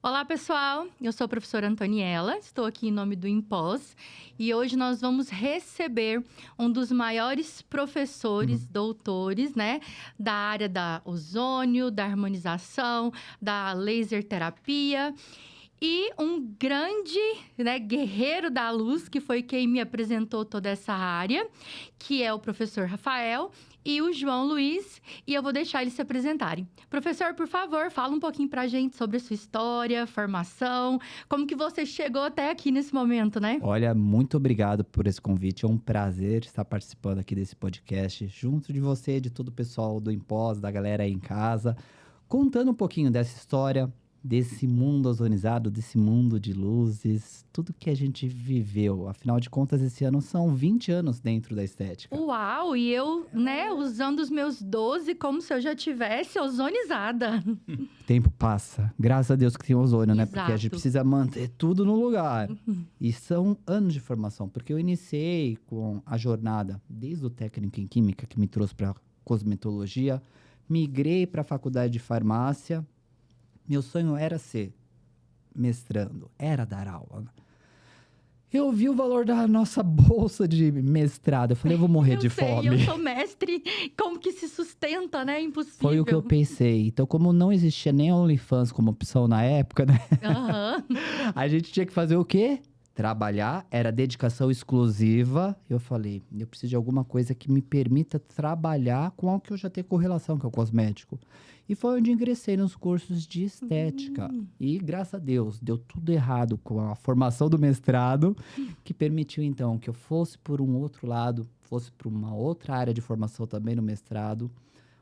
Olá, pessoal! Eu sou a professora Antoniela, estou aqui em nome do Impós e hoje nós vamos receber um dos maiores professores, doutores, né, da área da ozônio, da harmonização, da laser terapia e um grande, né, guerreiro da luz, que foi quem me apresentou toda essa área, que é o professor Rafael e o João Luiz, e eu vou deixar eles se apresentarem. Professor, por favor, fala um pouquinho pra gente sobre a sua história, formação, como que você chegou até aqui nesse momento, né? Olha, muito obrigado por esse convite. É um prazer estar participando aqui desse podcast, junto de você, de todo o pessoal do Impós, da galera aí em casa, contando um pouquinho dessa história, desse mundo ozonizado, desse mundo de luzes, tudo que a gente viveu. Afinal de contas, esse ano são 20 anos dentro da estética. Uau! E eu, né, usando os meus 12 como se eu já tivesse ozonizada. O tempo passa. Graças a Deus que tem ozônio, né? Porque a gente Exato. precisa manter tudo no lugar. E são anos de formação, porque eu iniciei com a jornada desde o técnico em química, que me trouxe para cosmetologia, migrei para a faculdade de farmácia. Meu sonho era ser mestrando, era dar aula. Eu vi o valor da nossa bolsa de mestrado. Eu falei, eu vou morrer de fome. Eu sou mestre, como que se sustenta, né? Impossível. Foi o que eu pensei. Então, como não existia nem OnlyFans como opção na época, né? Aham. A gente tinha que fazer o quê? Trabalhar, era dedicação exclusiva. Eu falei, eu preciso de alguma coisa que me permita trabalhar com algo que eu já tenho correlação, que é o cosmético. E foi onde ingressei nos cursos de estética. E, graças a Deus, deu tudo errado com a formação do mestrado, que permitiu, então, que eu fosse por um outro lado, fosse para uma outra área de formação também no mestrado,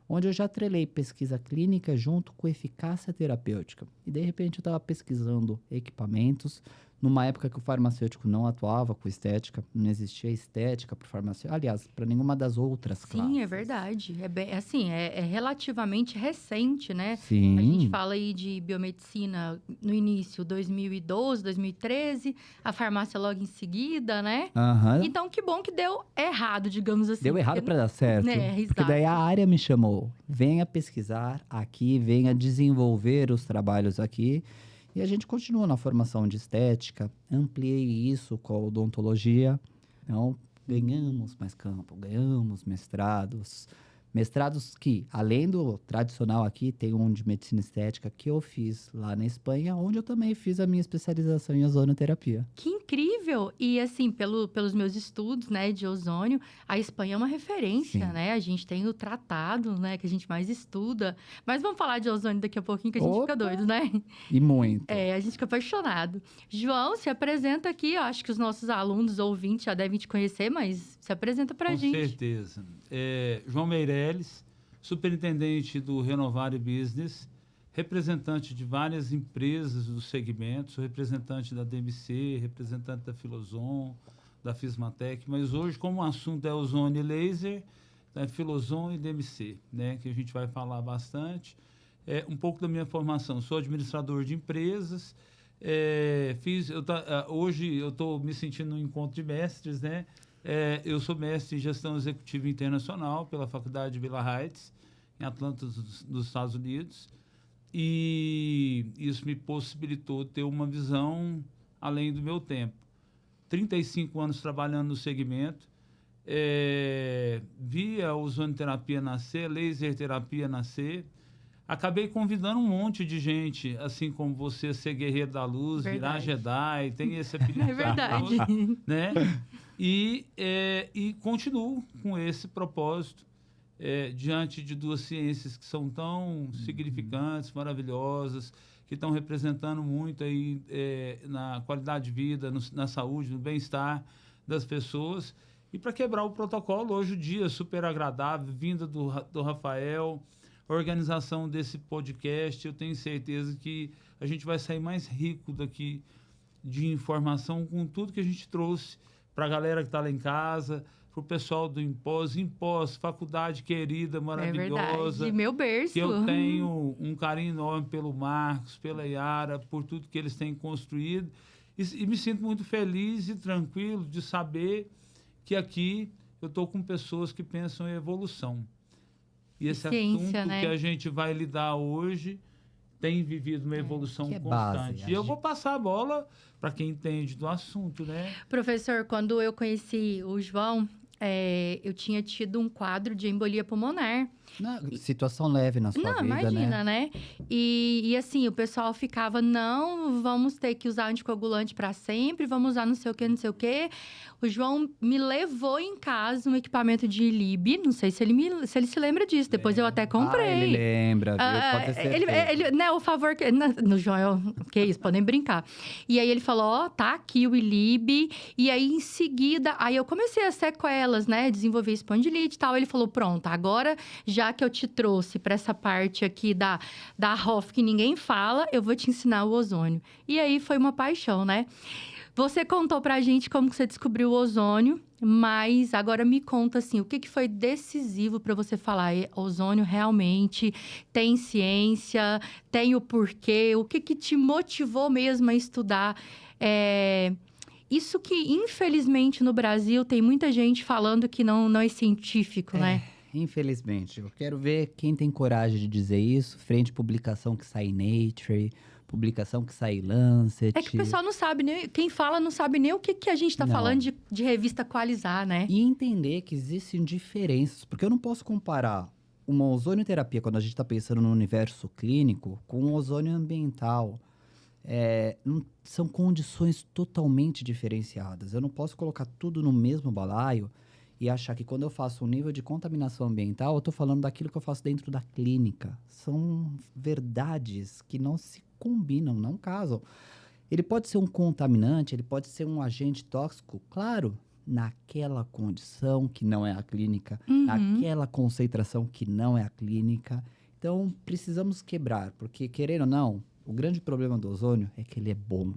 onde eu já atrelei pesquisa clínica junto com eficácia terapêutica. E, de repente, eu estava pesquisando equipamentos, numa época que o farmacêutico não atuava com estética, não existia estética para o farmacêutico, aliás, para nenhuma das outras classes. Sim, é verdade. É bem, assim, é relativamente recente, né? Sim. A gente fala aí de biomedicina no início, 2012, 2013, a farmácia logo em seguida, né? Aham. Então, que bom que deu errado, digamos assim. Deu errado porque- para dar certo. Né, Porque exato. daí a área me chamou. Venha pesquisar aqui, venha desenvolver os trabalhos aqui. E a gente continua na formação de estética. Ampliei isso com a odontologia. Então, ganhamos mais campo, ganhamos mestrados. Mestrados que, além do tradicional aqui, tem um de medicina estética que eu fiz lá na Espanha, onde eu também fiz a minha especialização em ozonoterapia. Que incrível! E assim, pelos meus estudos, né, de ozônio, a Espanha é uma referência, Sim. né? A gente tem o tratado, né, que a gente mais estuda. Mas vamos falar de ozônio daqui a pouquinho, que a gente fica Opa! doido, né? E muito. É, a gente fica apaixonado. João, se apresenta aqui. Eu acho que os nossos alunos ouvintes já devem te conhecer, mas se apresenta pra Com gente. certeza. João Meirelles, superintendente do Renovare Business, representante de várias empresas do segmento, sou representante da DMC, representante da Filozon, da Fismatec, mas hoje, como o assunto é ozônio e laser, é Filozon e DMC, né, que a gente vai falar bastante. Um pouco da minha formação, sou administrador de empresas, hoje eu estou me sentindo no encontro de mestres, né? Eu sou mestre em gestão executiva internacional pela Faculdade de Belo Heights, em Atlanta, dos Estados Unidos, e isso me possibilitou ter uma visão além do meu tempo. 35 anos trabalhando no segmento, vi a ozonoterapia nascer, laser terapia nascer. Acabei convidando um monte de gente, assim como você, ser guerreiro da luz, Verdade. virar Jedi, tem esse apelido. É verdade. Né? E continuo com esse propósito, diante de duas ciências que são tão significantes, maravilhosas, que estão representando muito aí, na qualidade de vida, na saúde, no bem-estar das pessoas. E para quebrar o protocolo, hoje o dia super agradável, vinda do Rafael, organização desse podcast, eu tenho certeza que a gente vai sair mais rico daqui de informação com tudo que a gente trouxe para a galera que está lá em casa, para o pessoal do Impós, faculdade querida, maravilhosa. É verdade. Meu berço. Que eu tenho um carinho enorme pelo Marcos, pela Yara, por tudo que eles têm construído. E me sinto muito feliz e tranquilo de saber que aqui eu estou com pessoas que pensam em evolução. E esse Ciência, assunto né? que a gente vai lidar hoje tem vivido uma evolução que é constante. base. E eu vou passar a bola para quem entende do assunto, né? Professor, quando eu conheci o João, eu tinha tido um quadro de embolia pulmonar. Situação leve na sua Não, vida, imagina, né? né? E assim, o pessoal ficava, não, vamos ter que usar anticoagulante para sempre, vamos usar não sei o que, não sei o que. O João me levou em casa um equipamento de ILIB, não sei se ele se lembra disso, depois eu até comprei. Ele lembra, viu? Pode ter certeza. Né, o favor que... No João, que isso, podem brincar. E aí ele falou, ó, tá aqui o ILIB. E aí, em seguida, aí eu comecei as sequelas, né? Desenvolver espondilite e tal. Ele falou, pronto, agora, já que eu te trouxe para essa parte aqui da ROF que ninguém fala, eu vou te ensinar o ozônio. E aí, foi uma paixão, né? Você contou pra gente como que você descobriu o ozônio, mas agora me conta assim, o que foi decisivo para você falar, ozônio realmente tem ciência, tem o porquê, o que te motivou mesmo a estudar? Isso que, infelizmente, no Brasil, tem muita gente falando que não é científico, né? Infelizmente. Eu quero ver quem tem coragem de dizer isso, frente à publicação que sai em Nature, publicação que sai em Lancet. É que o pessoal não sabe nem... Quem fala não sabe nem o que a gente está falando de revista Qualizar, né? E entender que existem diferenças. Porque eu não posso comparar uma ozonioterapia, quando a gente está pensando no universo clínico, com um ozônio ambiental. São condições totalmente diferenciadas. Eu não posso colocar tudo no mesmo balaio e achar que quando eu faço um nível de contaminação ambiental, eu estou falando daquilo que eu faço dentro da clínica. São verdades que não se combinam, não casam. Ele pode ser um contaminante, ele pode ser um agente tóxico, claro, naquela condição que não é a clínica, naquela concentração que não é a clínica. Então, precisamos quebrar, porque, querendo ou não, o grande problema do ozônio é que ele é bom.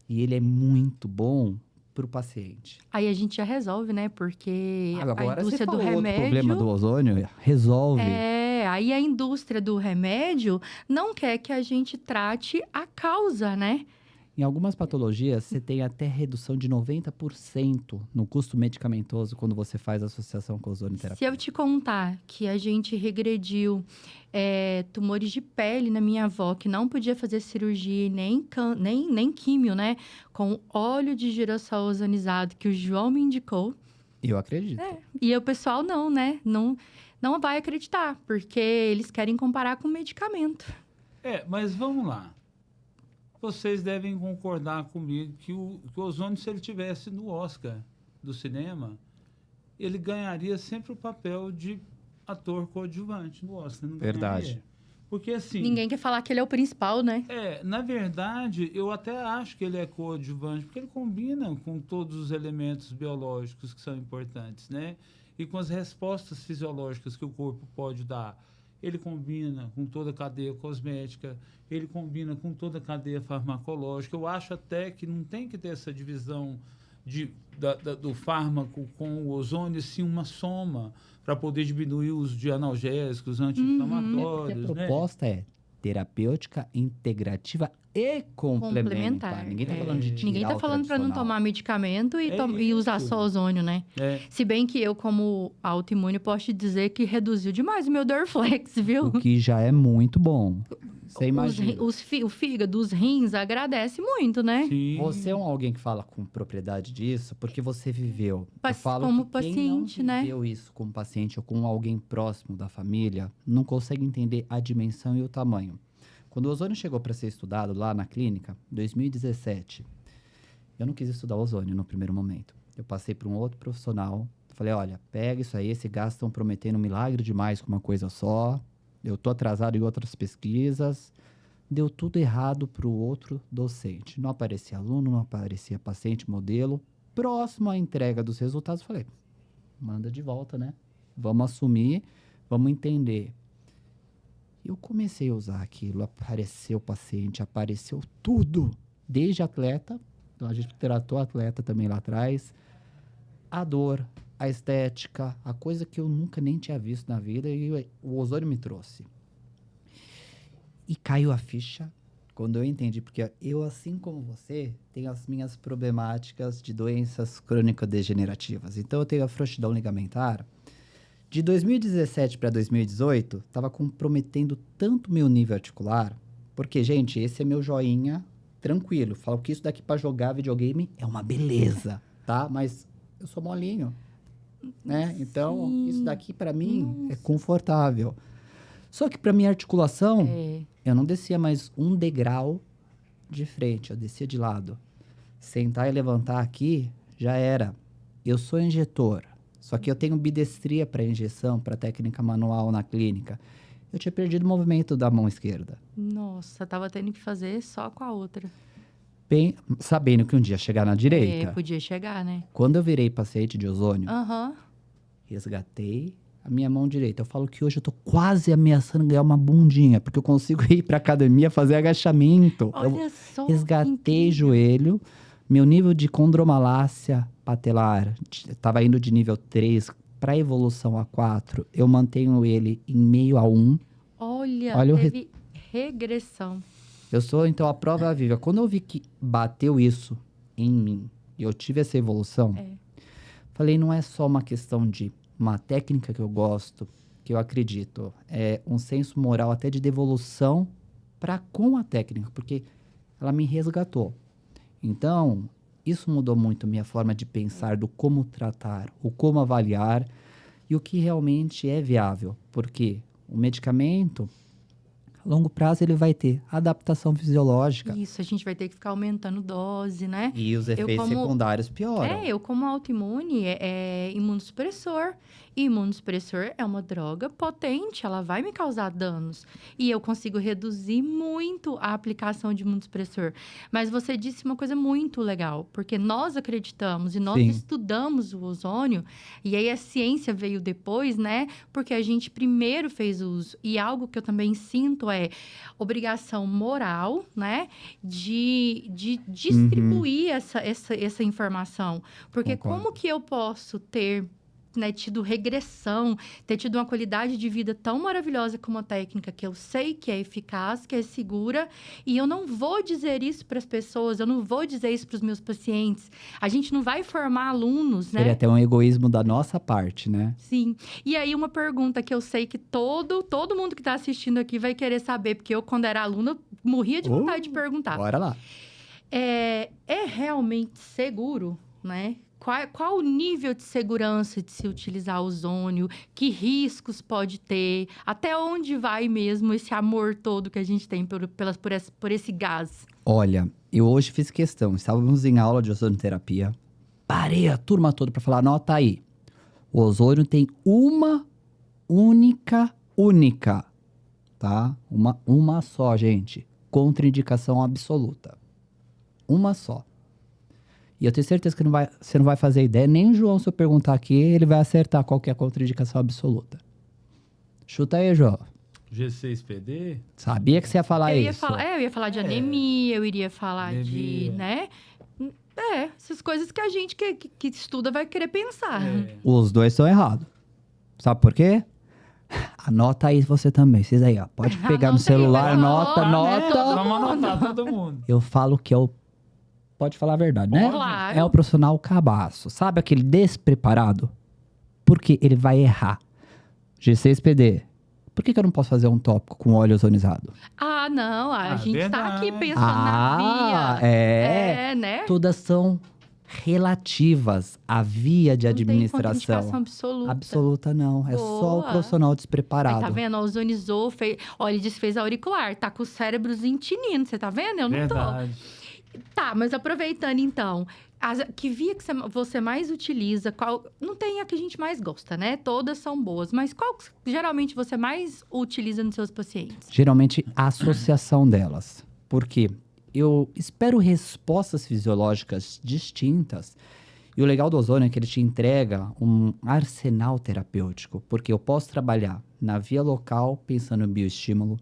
E ele é muito bom para o paciente. Aí a gente já resolve, né? Porque agora a indústria do outro remédio... problema do ozônio, resolve. Aí a indústria do remédio não quer que a gente trate a causa, né? Em algumas patologias, você tem até redução de 90% no custo medicamentoso quando você faz associação com ozonioterapia. Se eu te contar que a gente regrediu tumores de pele na minha avó, que não podia fazer cirurgia nem químio, né? Com óleo de girassol ozonizado, que o João me indicou. Eu acredito. E o pessoal não, né? Não vai acreditar, porque eles querem comparar com medicamento. Mas vamos lá. Vocês devem concordar comigo que o ozônio, se ele tivesse no Oscar do cinema, ele ganharia sempre o papel de ator coadjuvante no Oscar. Não Verdade. Ganharia? Porque assim... Ninguém quer falar que ele é o principal, né? Na verdade, eu até acho que ele é coadjuvante, porque ele combina com todos os elementos biológicos que são importantes, né? E com as respostas fisiológicas que o corpo pode dar. Ele combina com toda a cadeia cosmética, ele combina com toda a cadeia farmacológica. Eu acho até que não tem que ter essa divisão do fármaco com o ozônio, sim uma soma para poder diminuir o uso de analgésicos, anti-inflamatórios. A proposta é terapêutica, integrativa e complementar. Ninguém está falando de tirar Ninguém está falando para não tomar medicamento e usar só ozônio, né? Se bem que eu, como autoimune, posso te dizer que reduziu demais o meu Dorflex, viu? O que já é muito bom. Você imagina. O fígado, os rins, agradece muito, né? Sim. Você é alguém que fala com propriedade disso porque você viveu. Eu falo como que paciente, quem não viveu isso como paciente ou com alguém próximo da família, não consegue entender a dimensão e o tamanho. Quando o ozônio chegou para ser estudado lá na clínica, em 2017, eu não quis estudar ozônio no primeiro momento. Eu passei para um outro profissional, falei, olha, pega isso aí, esse gás estão prometendo um milagre demais com uma coisa só, eu tô atrasado em outras pesquisas, deu tudo errado para o outro docente. Não aparecia aluno, não aparecia paciente, modelo. Próximo à entrega dos resultados, falei, manda de volta, né? Vamos assumir, vamos entender. Eu comecei a usar aquilo, apareceu paciente, apareceu tudo. Desde atleta, então a gente tratou atleta também lá atrás, a dor, a estética, a coisa que eu nunca nem tinha visto na vida e o ozônio me trouxe. E caiu a ficha quando eu entendi, porque eu, assim como você, tenho as minhas problemáticas de doenças crônico-degenerativas. Então, eu tenho a frouxidão ligamentar De 2017 para 2018, estava comprometendo tanto meu nível articular, porque, gente, esse é meu joinha tranquilo. Falo que isso daqui para jogar videogame é uma beleza, tá? Mas eu sou molinho, né? Então, Sim. isso daqui para mim é confortável. Só que para minha articulação, É. eu não descia mais um degrau de frente, eu descia de lado. Sentar e levantar aqui já era. Eu sou injetor, só que eu tenho bidestria para injeção, para técnica manual na clínica. Eu tinha perdido o movimento da mão esquerda. Nossa, tava tendo que fazer só com a outra. Bem, sabendo que um dia chegar na direita. É, podia chegar, né? Quando eu virei paciente de ozônio, Aham. resgatei a minha mão direita. Eu falo que hoje eu tô quase ameaçando ganhar uma bundinha, porque eu consigo ir pra academia fazer agachamento. Eu Olha só. resgatei incrível. joelho, meu nível de condromalácia patelar estava indo de nível 3 para evolução a 4. Eu mantenho ele em meio a 1. Olha, Olha o teve regressão. Eu sou, então, a prova viva. Quando eu vi que bateu isso em mim e eu tive essa evolução, falei, não é só uma questão de uma técnica que eu gosto, que eu acredito. É um senso moral até de devolução para com a técnica, porque ela me resgatou. Então, isso mudou muito minha forma de pensar do como tratar, o como avaliar e o que realmente é viável. Porque o medicamento, a longo prazo, ele vai ter adaptação fisiológica. Isso, a gente vai ter que ficar aumentando dose, né? E os efeitos secundários pioram. Eu como autoimune é imunossupressor. E imunossupressor é uma droga potente, ela vai me causar danos. E eu consigo reduzir muito a aplicação de imunossupressor. Mas você disse uma coisa muito legal, porque nós acreditamos e nós Sim. estudamos o ozônio, e aí a ciência veio depois, né? Porque a gente primeiro fez uso. E algo que eu também sinto é obrigação moral, né? De distribuir essa informação. Porque Concordo. como que eu posso ter, né, tido regressão, ter tido uma qualidade de vida tão maravilhosa com uma técnica que eu sei que é eficaz, que é segura, e eu não vou dizer isso para as pessoas, eu não vou dizer isso para os meus pacientes. A gente não vai formar alunos, né? Seria até um egoísmo da nossa parte, né? Sim. E aí, uma pergunta que eu sei que todo mundo que está assistindo aqui vai querer saber, porque eu, quando era aluna, morria de vontade de perguntar. Bora lá. É realmente seguro, né? Qual o nível de segurança de se utilizar ozônio? Que pode ter? Até onde vai mesmo esse amor todo que a gente tem por esse gás? Olha, eu hoje fiz questão. Estávamos em aula de ozonioterapia. Parei a turma toda para falar, anota aí. O ozônio tem uma única, tá? Uma só, gente. Contraindicação absoluta. Uma só. E eu tenho certeza que você não vai fazer ideia. Nem o João, se eu perguntar aqui, ele vai acertar qual que é a contraindicação absoluta. Chuta aí, João. G6PD? Sabia que você ia falar isso. Eu ia falar de anemia, eu iria falar de, Anemia. né? Essas coisas que a gente que estuda vai querer pensar. Os dois estão errados. Sabe por quê? Anota aí você também. Vocês aí, ó. Pode pegar no Anota aí, celular, vai nota. Vamos anotar todo mundo. Eu falo que é o... Pode falar a verdade, né? Claro. É o profissional cabaço. Sabe aquele despreparado? Porque ele vai errar. G6PD. Por que eu não posso fazer um tópico com óleo ozonizado? Ah, não. A gente tá aqui verdade. pensando na via. Né? Todas são relativas à via de Não tem contraindicação administração. absoluta. Absoluta não. É só o Boa. profissional Aí, despreparado. tá vendo? Ozonizou, ele desfez auricular. Tá com o cérebro tinindo. Você tá vendo? Eu não tô. Verdade. Tá, mas aproveitando então, que via que você mais utiliza? Não tem a que a gente mais gosta, né? Todas são boas, mas qual que geralmente você mais utiliza nos seus pacientes? Geralmente, a associação delas. Por quê? Eu espero respostas fisiológicas distintas. E o legal do ozônio é que ele te entrega um arsenal terapêutico. Porque eu posso trabalhar na via local, pensando em bioestímulo.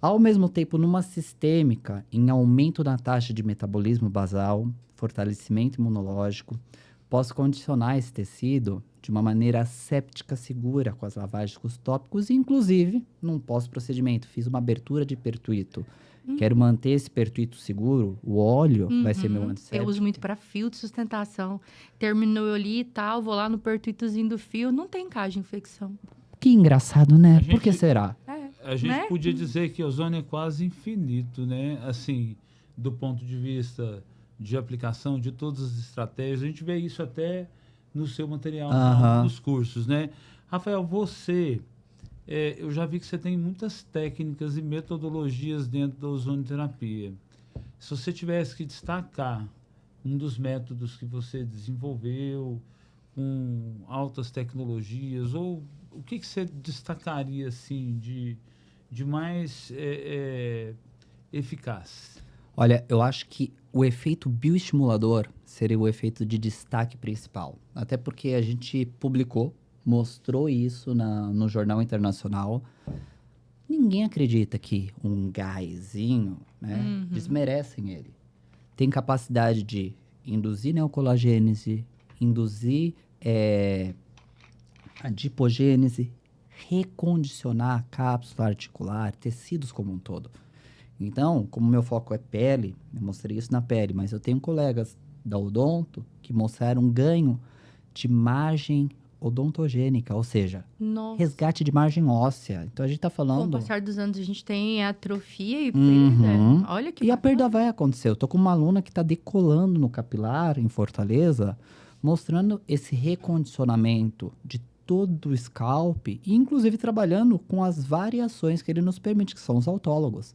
Ao mesmo tempo, numa sistêmica, em aumento na taxa de metabolismo basal, fortalecimento imunológico, posso condicionar esse tecido de uma maneira asséptica segura com as lavagens com os tópicos, inclusive, num pós-procedimento. Fiz uma abertura de pertuito Quero manter esse pertuito seguro, o óleo vai ser meu Eu antisséptico. uso muito para fio de sustentação. Terminou ali e tal, vou lá no pertuitozinho do fio, não tem caso de infecção. Que engraçado, né? A Por que gente- será? A gente Né? podia dizer que o ozônio é quase infinito, né? Assim, do ponto de vista de aplicação de todas as estratégias. A gente vê isso até no seu material, Aham. nos cursos, né? Rafael, você, eu já vi que você tem muitas técnicas e metodologias dentro da ozonioterapia. Se você tivesse que destacar um dos métodos que você desenvolveu com altas tecnologias, ou o que você destacaria assim de mais eficaz? Olha, eu acho que o efeito bioestimulador seria o efeito de destaque principal. Até porque a gente publicou, mostrou isso no Jornal Internacional. Ninguém acredita que um gásinho, né, desmerecem ele. Tem capacidade de induzir neocolagênese, induzir adipogênese, recondicionar a cápsula articular, tecidos como um todo. Então, como meu foco é pele, eu mostrei isso na pele, mas eu tenho colegas da odonto que mostraram um ganho de margem odontogênica, ou seja, Nossa. resgate de margem óssea. Então, a gente está Com o falando... passar dos anos, a gente tem atrofia e perda. Uhum. Olha que E a perda bacana. vai acontecer. Eu tô com uma aluna que está decolando no capilar, em Fortaleza, mostrando esse recondicionamento de todo o scalp, e inclusive trabalhando com as variações que ele nos permite, que são os autólogos.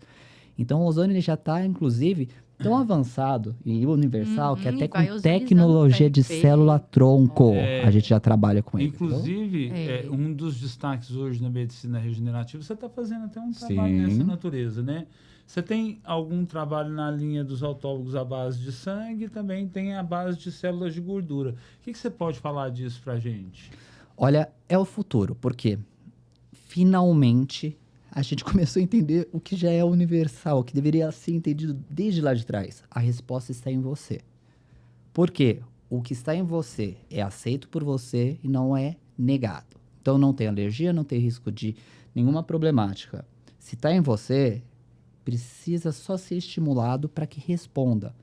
Então, o ozônio ele já está, inclusive, tão avançado e universal que até vai com ozonizando tecnologia de bem. célula-tronco a gente já trabalha com ele. Inclusive, É. um dos destaques hoje na medicina regenerativa, você está fazendo até um trabalho Sim. nessa natureza, né? Você tem algum trabalho na linha dos autólogos à base de sangue e também tem a base de células de gordura. O que você pode falar disso pra gente? Olha, é o futuro, porque finalmente a gente começou a entender o que já é universal, o que deveria ser entendido desde lá de trás. A resposta está em você. Por quê? O que está em você é aceito por você e não é negado. Então não tem alergia, não tem risco de nenhuma problemática. Se está em você, precisa só ser estimulado para que responda.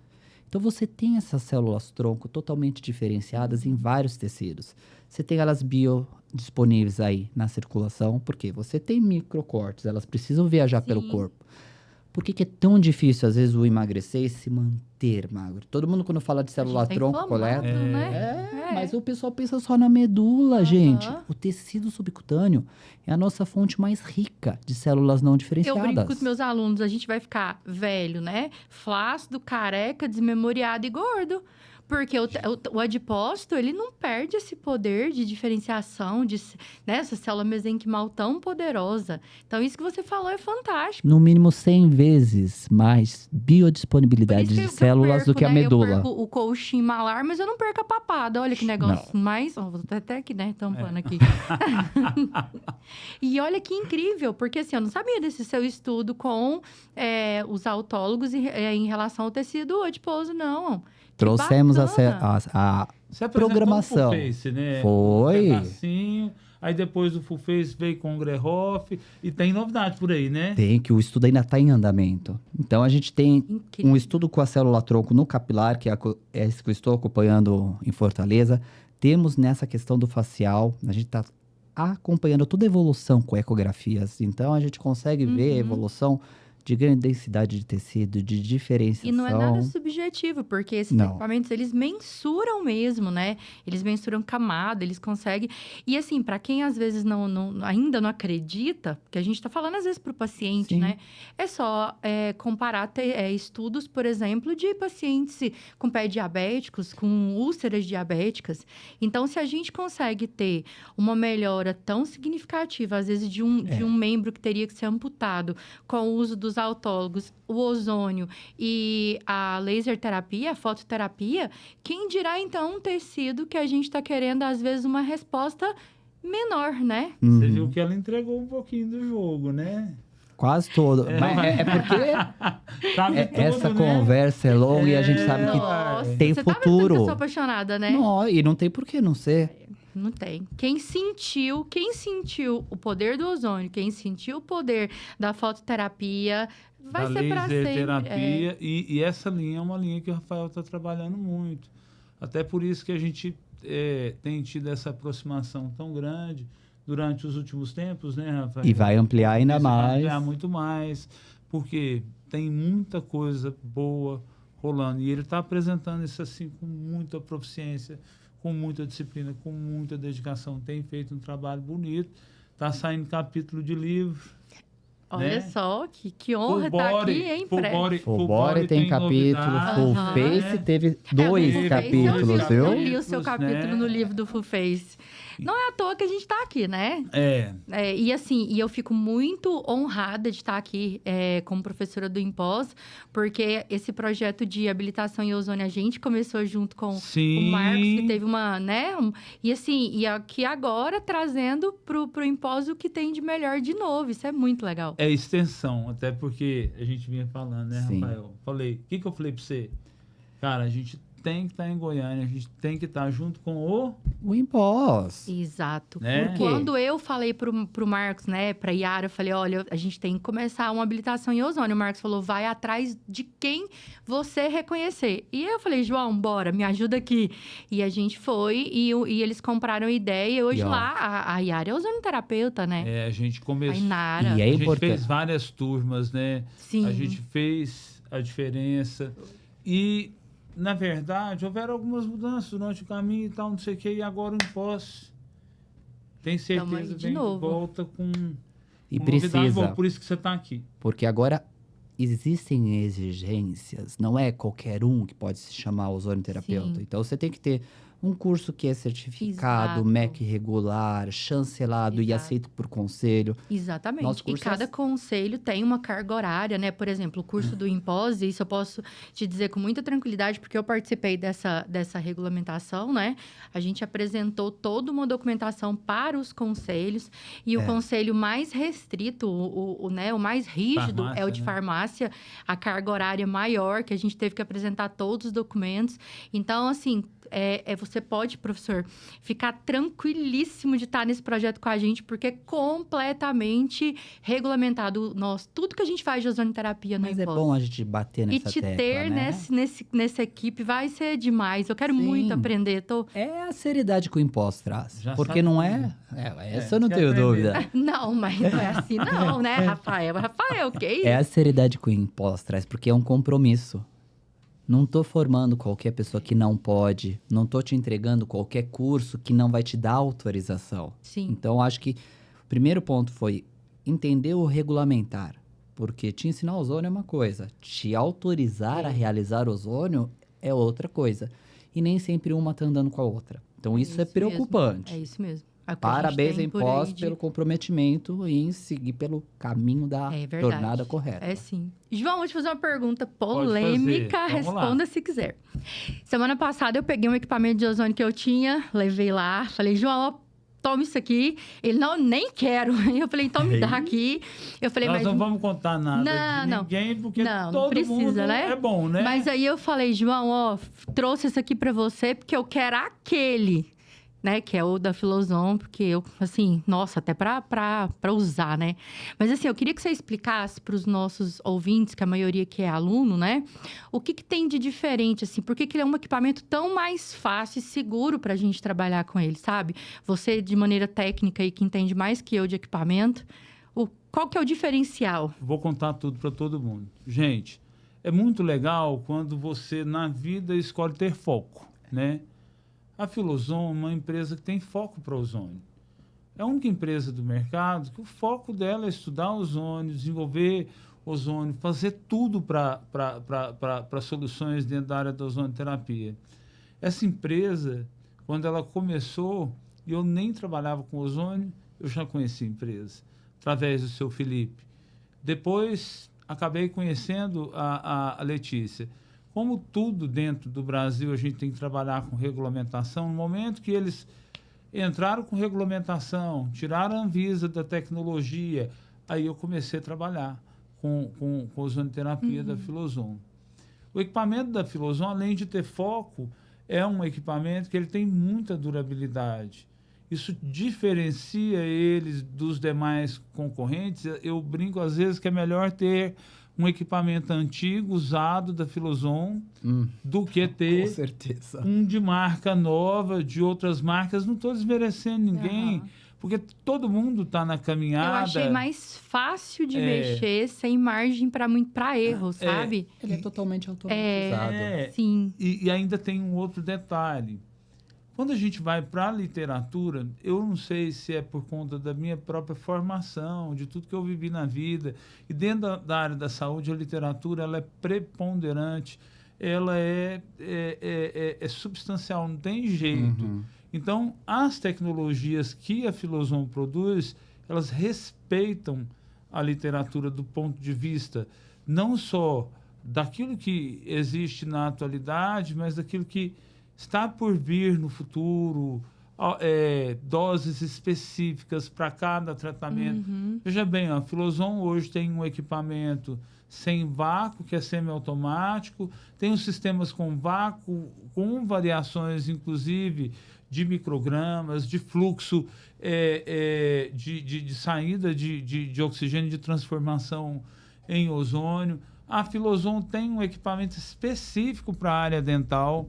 Então você tem essas células tronco totalmente diferenciadas em vários tecidos. Você tem elas biodisponíveis aí na circulação, porque você tem microcortes, elas precisam viajar pelo Sim. corpo. Por que que é tão difícil, às vezes, o emagrecer e se manter magro? Todo mundo, quando fala de célula tá tronco, inflamado, coleta. né? Mas o pessoal pensa só na medula, Aham. gente. O tecido subcutâneo é a nossa fonte mais rica de células não Eu diferenciadas. brinco com os meus alunos, a gente vai ficar velho, né? Flácido, careca, desmemoriado e gordo. Porque o adipócito, ele não perde esse poder de diferenciação, né? Essa célula mesenquimal tão poderosa. Então, isso que você falou é fantástico. No mínimo 100 vezes mais Por biodisponibilidade isso de eu células perco, do que a né? medula. Eu perco o coxim malar, mas eu não perco a papada. Olha que negócio mais... Ó, vou até aqui, né? Tampando aqui. E olha que incrível, porque assim, eu não sabia desse seu estudo com os autólogos em relação ao tecido adiposo, não. Que Trouxemos a bacana. Você apresentou programação. o Full Face, né? Foi. Um pedacinho, aí depois o Full Face veio com o Greyhoff, e tem novidade por aí, né? Tem que o estudo ainda está em andamento. Então a gente tem Incrível. um estudo com a célula tronco no capilar, que é esse que eu estou acompanhando em Fortaleza. Temos nessa questão do facial, a gente está acompanhando toda a evolução com ecografias. Então a gente consegue ver a evolução de grande densidade de tecido, de diferenciação. E não é nada subjetivo, porque esses Não. equipamentos, eles mensuram mesmo, né? Eles mensuram camada, eles conseguem... E assim, para quem às vezes ainda não acredita, que a gente tá falando às vezes pro paciente, Sim. né? É só comparar estudos, por exemplo, de pacientes com pé diabéticos, com úlceras diabéticas. Então, se a gente consegue ter uma melhora tão significativa, às vezes de um membro que teria que ser amputado, com o uso dos autólogos, o ozônio e a laser terapia, a fototerapia, quem dirá então um tecido que a gente está querendo, às vezes, uma resposta menor, né? Você viu que ela entregou um pouquinho do jogo, né? Quase todo. Mas é porque Sabe tudo, essa né? conversa é longa e a gente sabe que Nossa, tem você tá vendo futuro. que eu sou apaixonada, né? Não, e não tem por que não ser. Não tem. Quem sentiu o poder do ozônio, quem sentiu o poder da fototerapia, vai da ser para laser sempre. terapia. E essa linha é uma linha que o Rafael está trabalhando muito. Até por isso que a gente tem tido essa aproximação tão grande durante os últimos tempos, né, Rafael? E vai ampliar ainda Vai mais. ampliar muito mais, porque tem muita coisa boa rolando. E ele está apresentando isso assim com muita proficiência, com muita disciplina, com muita dedicação. Tem feito um trabalho bonito. Está saindo capítulo de livro. Olha né? só, que honra estar aqui, hein, Full Body tem capítulo, Full Face teve 2 Full Face capítulos, eu viu? Eu li o seu capítulo né? no livro do Full Face. Não é à toa que a gente está aqui, né? E assim, e eu fico muito honrada de estar aqui como professora do Impós, porque esse projeto de habilitação em ozônio a gente começou junto com o Marcos, que teve uma, né? E assim, e aqui agora trazendo pro Impós o que tem de melhor de novo. Isso é muito legal. É extensão, até porque a gente vinha falando, né, Sim. Rafael? O que eu falei para você? Cara, a gente tem que estar em Goiânia, a gente tem que estar junto com o Impós. Exato. Né? Por quê? Quando eu falei pro Marcos, né, pra Yara, eu falei, olha, a gente tem que começar uma habilitação em ozônio. O Marcos falou, vai atrás de quem você reconhecer. E eu falei, João, bora, me ajuda aqui. E a gente foi e eles compraram a ideia. E hoje lá, a Yara é ozonioterapeuta, né? A gente começou. A Inara. E é a gente importante. fez várias turmas, né? Sim. A gente fez a diferença. E, na verdade, houveram algumas mudanças durante o caminho e tal, não sei o quê. E agora o Impós, tem certeza, de vem novo. de volta com E novidade precisa, boa. Por isso que você está aqui. porque agora existem exigências. Não é qualquer um que pode se chamar ozonioterapeuta. Sim. Então, você tem que ter um curso que é certificado, Exato. MEC regular, chancelado e Exato. aceito por conselho. Exatamente. Nosso E curso cada conselho tem uma carga horária, né? Por exemplo, o curso do Impós, isso eu posso te dizer com muita tranquilidade, porque eu participei dessa regulamentação, né? A gente apresentou toda uma documentação para os conselhos. E o conselho mais restrito, o mais rígido, Farmácia, é o de né? farmácia. A carga horária maior, que a gente teve que apresentar todos os documentos. Então, assim, você pode, professor, ficar tranquilíssimo de estar nesse projeto com a gente, porque é completamente regulamentado. Tudo que a gente faz de ozonioterapia no Mas é Impós. bom a gente bater nessa E te tecla, ter né? nessa equipe vai ser demais. Eu quero Sim. muito aprender. É a seriedade que o Impós traz. Já Porque sabe não tudo. essa eu não quer tenho aprender. dúvida. Não, mas não é assim não, né, Rafael? Rafael, que isso? É a seriedade que o Impós traz, porque é um compromisso. Não tô formando qualquer pessoa que não pode. Não tô te entregando qualquer curso que não vai te dar autorização. Sim. Então, acho que o primeiro ponto foi entender o regulamentar. Porque te ensinar ozônio é uma coisa. Te autorizar a realizar ozônio é outra coisa. E nem sempre uma tá andando com a outra. Então, isso é mesmo. preocupante. É isso mesmo. É o que a gente Parabéns, tem por Impós, aí de- pelo comprometimento em seguir pelo caminho da É verdade. jornada correta. É sim. João, vou te fazer uma pergunta Pode polêmica. fazer. Vamos lá. Responda se quiser. Semana passada eu peguei um equipamento de ozônio que eu tinha, levei lá, falei, João, ó, toma isso aqui. Ele, não, nem quero. Eu falei, então me dá aqui. Eu falei, Nós mas... não vamos contar nada de Não, ninguém, porque não todo precisa, mundo né? é bom, né? Mas aí eu falei, João, ó, trouxe isso aqui pra você porque eu quero aquele, né? Que é o da Filozon, porque eu, assim, nossa, até pra usar, né? Mas assim, eu queria que você explicasse pros nossos ouvintes, que a maioria que é aluno, né? O que tem de diferente, assim? Por que ele é um equipamento tão mais fácil e seguro pra gente trabalhar com ele, sabe? Você, de maneira técnica e que entende mais que eu de equipamento, qual que é o diferencial? Vou contar tudo para todo mundo. Gente, é muito legal quando você, na vida, escolhe ter foco, né? A Filozon é uma empresa que tem foco para ozônio. É a única empresa do mercado que o foco dela é estudar ozônio, desenvolver ozônio, fazer tudo para soluções dentro da área da ozonioterapia. Essa empresa, quando ela começou, e eu nem trabalhava com ozônio, eu já conheci a empresa, através do seu Felipe. Depois, acabei conhecendo a Letícia. Como tudo dentro do Brasil, a gente tem que trabalhar com regulamentação. No momento que eles entraram com regulamentação, tiraram a Anvisa da tecnologia, aí eu comecei a trabalhar com ozonioterapia da Filozon. O equipamento da Filozon, além de ter foco, é um equipamento que ele tem muita durabilidade. Isso diferencia eles dos demais concorrentes. Eu brinco às vezes que é melhor ter um equipamento antigo, usado da Filoson, do que Com ter certeza. um de marca nova, de outras marcas. Não estou desmerecendo ninguém, porque todo mundo está na caminhada. Eu achei mais fácil de mexer, sem margem para erro, sabe? Ele é totalmente automatizado. Sim. E ainda tem um outro detalhe. Quando a gente vai para a literatura, eu não sei se é por conta da minha própria formação, de tudo que eu vivi na vida, e dentro da área da saúde, a literatura ela é preponderante, ela é substancial, não tem jeito. Então, as tecnologias que a Filoson produz, elas respeitam a literatura do ponto de vista não só daquilo que existe na atualidade, mas daquilo que está por vir no futuro, doses específicas para cada tratamento. Veja bem, a Filoson hoje tem um equipamento sem vácuo, que é semiautomático, tem os sistemas com vácuo, com variações, inclusive, de microgramas, de fluxo, de saída de oxigênio, de transformação em ozônio. A Filoson tem um equipamento específico para a área dental,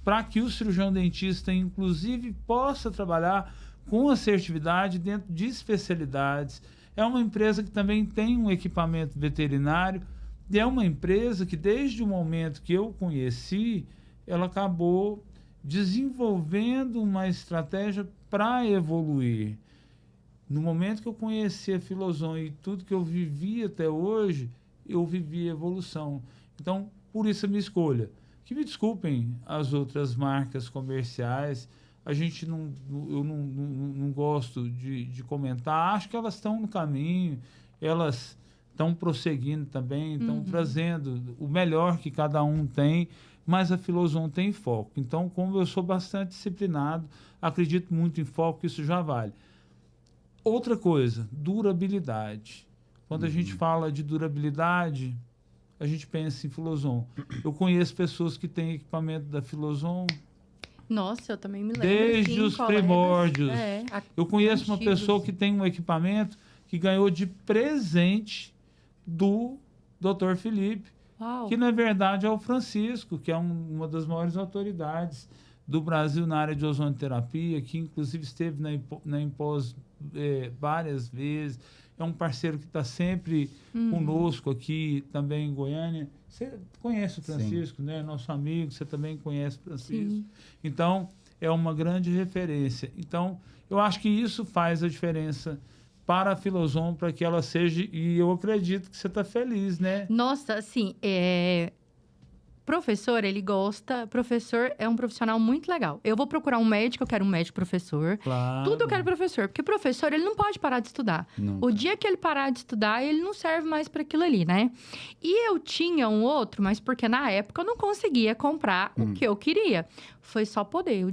para que o cirurgião dentista, inclusive, possa trabalhar com assertividade dentro de especialidades. É uma empresa que também tem um equipamento veterinário e é uma empresa que, desde o momento que eu conheci, ela acabou desenvolvendo uma estratégia para evoluir. No momento que eu conheci a Filoson e tudo que eu vivi até hoje, eu vivi evolução. Então, por isso a minha escolha. Que me desculpem as outras marcas comerciais, eu não gosto de comentar, acho que elas estão no caminho, elas estão prosseguindo também, estão trazendo o melhor que cada um tem, mas a Filoson tem foco. Então, como eu sou bastante disciplinado, acredito muito em foco, isso já vale. Outra coisa, durabilidade. Quando a gente fala de durabilidade, a gente pensa em Filoson. Eu conheço pessoas que têm equipamento da Filoson Nossa, eu também me lembro. desde sim, os colegas. primórdios. Eu conheço uma antigos. pessoa que tem um equipamento que ganhou de presente do Dr. Felipe, Uau. que na verdade é o Francisco, que é uma das maiores autoridades do Brasil na área de ozonoterapia, que inclusive esteve na Impos várias vezes. É um parceiro que está sempre conosco aqui também em Goiânia. Você conhece o Francisco, né? Nosso amigo, você também conhece o Francisco. Sim. Então, é uma grande referência. Então, eu acho que isso faz a diferença para a Filoson, para que ela seja... E eu acredito que você está feliz, né? Nossa, assim, professor, ele gosta. Professor é um profissional muito legal. Eu vou procurar um médico, eu quero um médico professor. Claro. Tudo eu quero professor, porque professor, ele não pode parar de estudar. Nunca. O dia que ele parar de estudar, ele não serve mais para aquilo ali, né? E eu tinha um outro, mas porque na época eu não conseguia comprar o que eu queria. Foi só poder.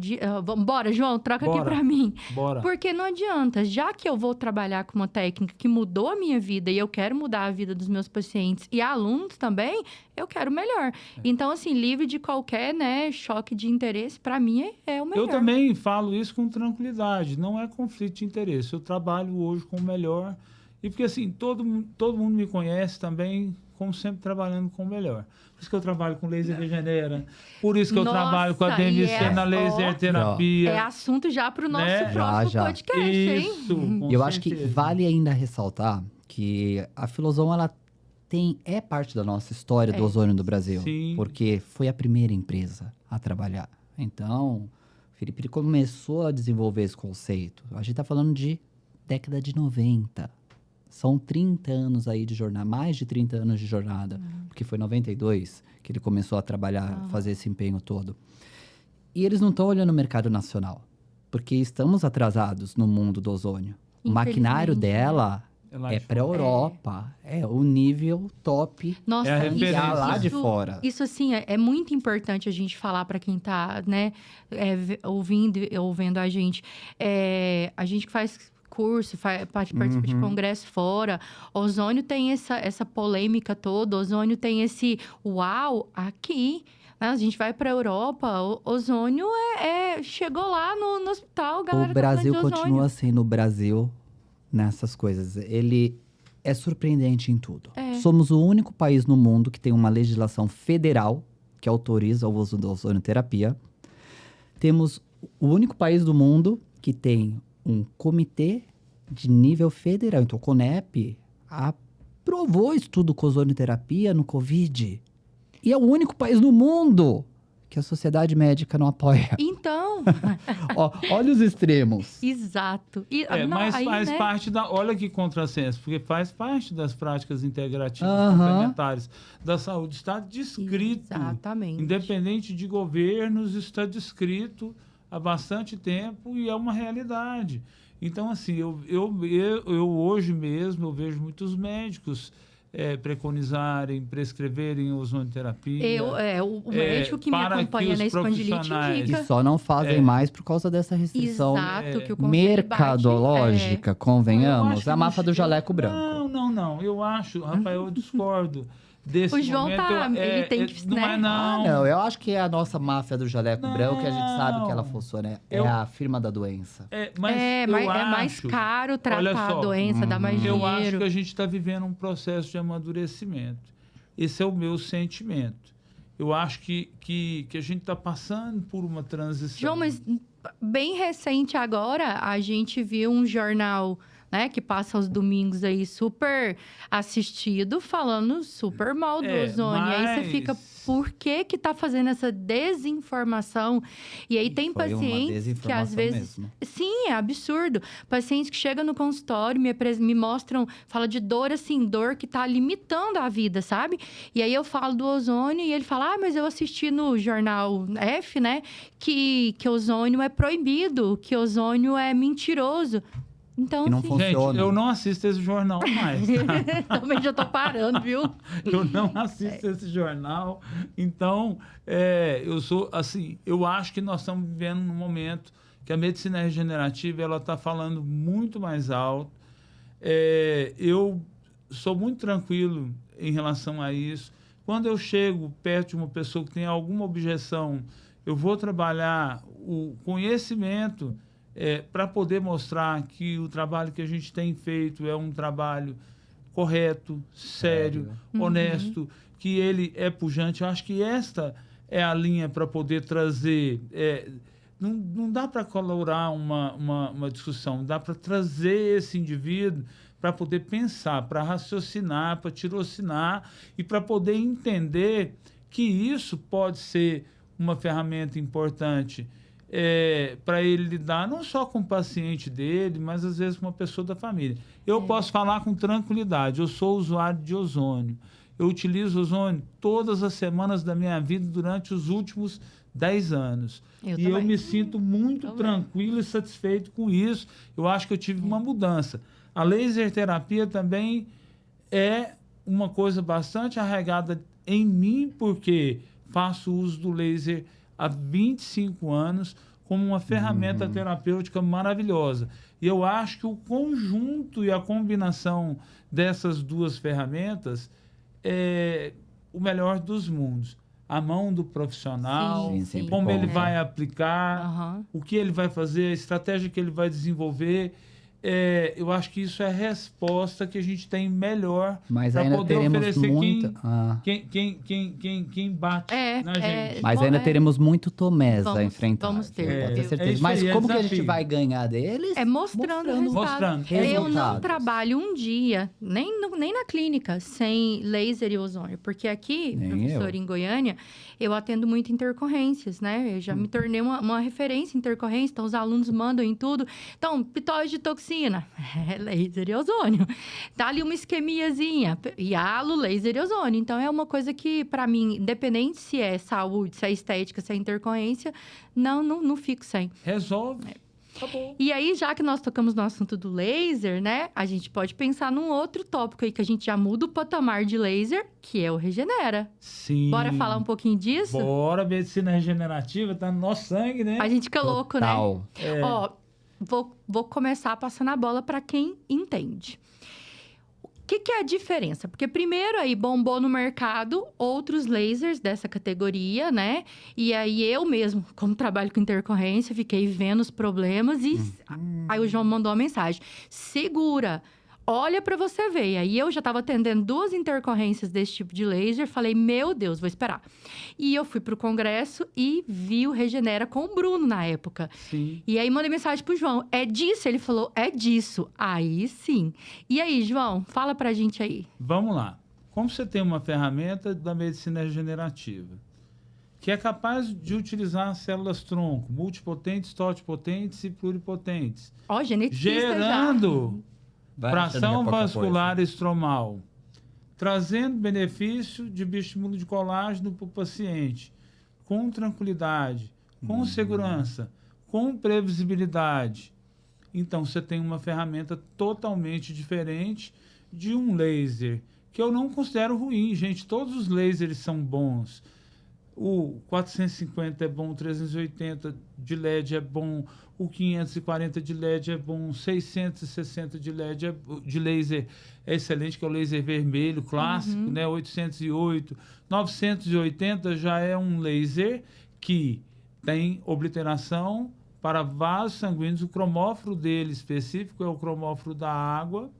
Bora, João, troca aqui Bora. para mim. Bora. Porque não adianta, já que eu vou trabalhar com uma técnica que mudou a minha vida e eu quero mudar a vida dos meus pacientes e alunos também, eu quero melhor. Então, assim, livre de qualquer, né, choque de interesse, para mim é o melhor. Eu também falo isso com tranquilidade, não é conflito de interesse. Eu trabalho hoje com o melhor. E porque, assim, todo mundo me conhece também, como sempre, trabalhando com o melhor. Por isso que eu trabalho com laser regenera, por isso que eu trabalho com a Nossa, DMC na laser terapia. É assunto já para o nosso Né? próximo Já. podcast, hein? Isso, com E eu acho que certeza. vale ainda ressaltar que a Filoson, ela é parte da nossa história do ozônio do Brasil. Sim. Porque foi a primeira empresa a trabalhar. Então, o Felipe ele começou a desenvolver esse conceito. A gente está falando de década de 90. São 30 anos aí de jornada, mais de 30 anos de jornada. Porque foi em 92 que ele começou a trabalhar, fazer esse empenho todo. E eles não estão olhando o mercado nacional. Porque estamos atrasados no mundo do ozônio. O maquinário Infelizmente, dela lá é de para a Europa. É o nível top Nossa, É a referência. lá de fora. Isso, assim, é muito importante a gente falar para quem tá, né, ouvindo a gente. A gente que faz curso, participa de congresso fora. Ozônio tem essa polêmica toda. Ozônio tem esse uau aqui. Né? A gente vai para a Europa, ozônio chegou lá no hospital, galera. O Brasil tá falando de ozônio. continua sendo o Brasil nessas coisas. Ele é surpreendente em tudo. É. Somos o único país no mundo que tem uma legislação federal que autoriza o uso da ozonioterapia. Temos o único país do mundo que tem um comitê de nível federal. Então, o CONEP aprovou estudo com ozonioterapia no Covid. E é o único país no mundo que a sociedade médica não apoia. Então, Ó, olha os extremos. exato. E, Mas aí, faz né? parte da... Olha que contrassenso, porque faz parte das práticas integrativas Aham. complementares da saúde. Está descrito, Exatamente. independente de governos, isso está descrito há bastante tempo e é uma realidade. Então, assim, eu hoje mesmo, eu vejo muitos médicos preconizarem, prescreverem ozonioterapia. O médico que me para acompanha que na os espondilite profissionais- indica. E só não fazem mais por causa dessa restrição Exato, que o conselho mercadológica, Eu convenhamos. acho que A máfia não do che- jaleco branco. Não. Eu acho, Rafael, eu discordo desse O João momento. tá- ele tem que, Não né? é, não. Não, eu acho que é a nossa máfia do jaleco branco e a gente sabe que ela Não. funciona. É Eu- a firma da doença. Mas É eu mais acho- caro olha tratar a só, doença, dá mais Eu acho dinheiro. que a gente está vivendo um processo de amadurecimento. Esse é o meu sentimento. Eu acho que a gente está passando por uma transição. João, mas bem recente agora, a gente viu um jornal, né, que passa aos domingos aí, super assistido, falando super mal do ozônio. E aí você fica, por que tá fazendo essa desinformação? E aí tem Foi uma pacientes que desinformação às vezes... mesmo. Sim, é absurdo. Pacientes que chegam no consultório, me mostram, fala de dor, assim, dor que tá limitando a vida, sabe? E aí eu falo do ozônio e ele fala, mas eu assisti no jornal F, né, que ozônio é proibido, que ozônio é mentiroso. Então, Que não assim, funciona. Gente, eu não assisto esse jornal mais. Tá? também já tô parando, viu? Eu não assisto esse jornal. Então, eu sou assim, eu acho que nós estamos vivendo num momento que a medicina regenerativa ela está falando muito mais alto. Eu sou muito tranquilo em relação a isso. Quando eu chego perto de uma pessoa que tem alguma objeção, eu vou trabalhar o conhecimento para poder mostrar que o trabalho que a gente tem feito é um trabalho correto, sério, honesto, que ele é pujante. Eu acho que esta é a linha para poder trazer... Não dá para colorar uma discussão, dá para trazer esse indivíduo para poder pensar, para raciocinar, para tirocinar e para poder entender que isso pode ser uma ferramenta importante para ele lidar não só com o paciente dele, mas às vezes com uma pessoa da família. Eu posso falar com tranquilidade, eu sou usuário de ozônio. Eu utilizo ozônio todas as semanas da minha vida durante os últimos 10 anos. Eu Eu também. me sinto muito tranquilo e satisfeito com isso. Eu acho que eu tive uma mudança. A laser terapia também é uma coisa bastante arraigada em mim, porque faço uso do laser há 25 anos como uma ferramenta terapêutica maravilhosa. E eu acho que o conjunto e a combinação dessas duas ferramentas é o melhor dos mundos. A mão do profissional, Sim, sempre como ele conta. vai aplicar, Aham. o que ele vai fazer, a estratégia que ele vai desenvolver. Eu acho que isso é a resposta que a gente tem melhor Mas para ainda poder teremos oferecer muita... quem bate na gente. Mas Bom, ainda teremos muito tomés a vamos- enfrentar. vamos ter. Pode ter É certeza. isso Mas aí, é como que a desafio. gente vai ganhar deles? Mostrando o resultado. Mostrando. Eu não Resultados. trabalho um dia, nem na clínica, sem laser e ozônio. Porque aqui, Nem professor, eu. em Goiânia, eu atendo muito intercorrências, né? Eu já me tornei uma referência em intercorrência, então os alunos mandam em tudo. Então, pitóide de toxina, laser e ozônio. Tá ali uma isquemiazinha, hialo, laser e ozônio. Então, é uma coisa que, para mim, independente se é saúde, se é estética, se é intercorrência, não fico sem. Resolve. Acabou. E aí, já que nós tocamos no assunto do laser, né? A gente pode pensar num outro tópico aí que a gente já muda o patamar de laser, que é o regenera. Sim. Bora falar um pouquinho disso? Bora, medicina regenerativa, tá no nosso sangue, né? A gente fica louco, né? Total. Ó, vou começar passando a bola para quem entende. O que é a diferença? Porque primeiro aí bombou no mercado outros lasers dessa categoria, né? E aí eu mesmo, como trabalho com intercorrência, fiquei vendo os problemas e aí o João mandou uma mensagem. Segura, olha pra você ver. E aí eu já tava atendendo 2 intercorrências desse tipo de laser. Falei, meu Deus, vou esperar. E eu fui pro congresso e vi o Regenera com o Bruno na época. Sim. E aí mandei mensagem pro João, é disso? Ele falou, é disso. Aí sim. E aí, João, fala pra gente aí. Vamos lá. Como você tem uma ferramenta da medicina regenerativa, que é capaz de utilizar células-tronco, multipotentes, totipotentes e pluripotentes, Ó, geneticista gerando Vai achando que é tração pouca vascular estromal, trazendo benefício de bioestímulo de colágeno para o paciente, com tranquilidade, com segurança, com previsibilidade. Então, você tem uma ferramenta totalmente diferente de um laser, que eu não considero ruim, gente. Todos os lasers são bons. O 450 é bom, o 380 de LED é bom, o 540 de LED é bom, 660 de LED de laser é excelente, que é o laser vermelho clássico, né? 808. 980 já é um laser que tem obliteração para vasos sanguíneos. O cromóforo dele específico é o cromóforo da água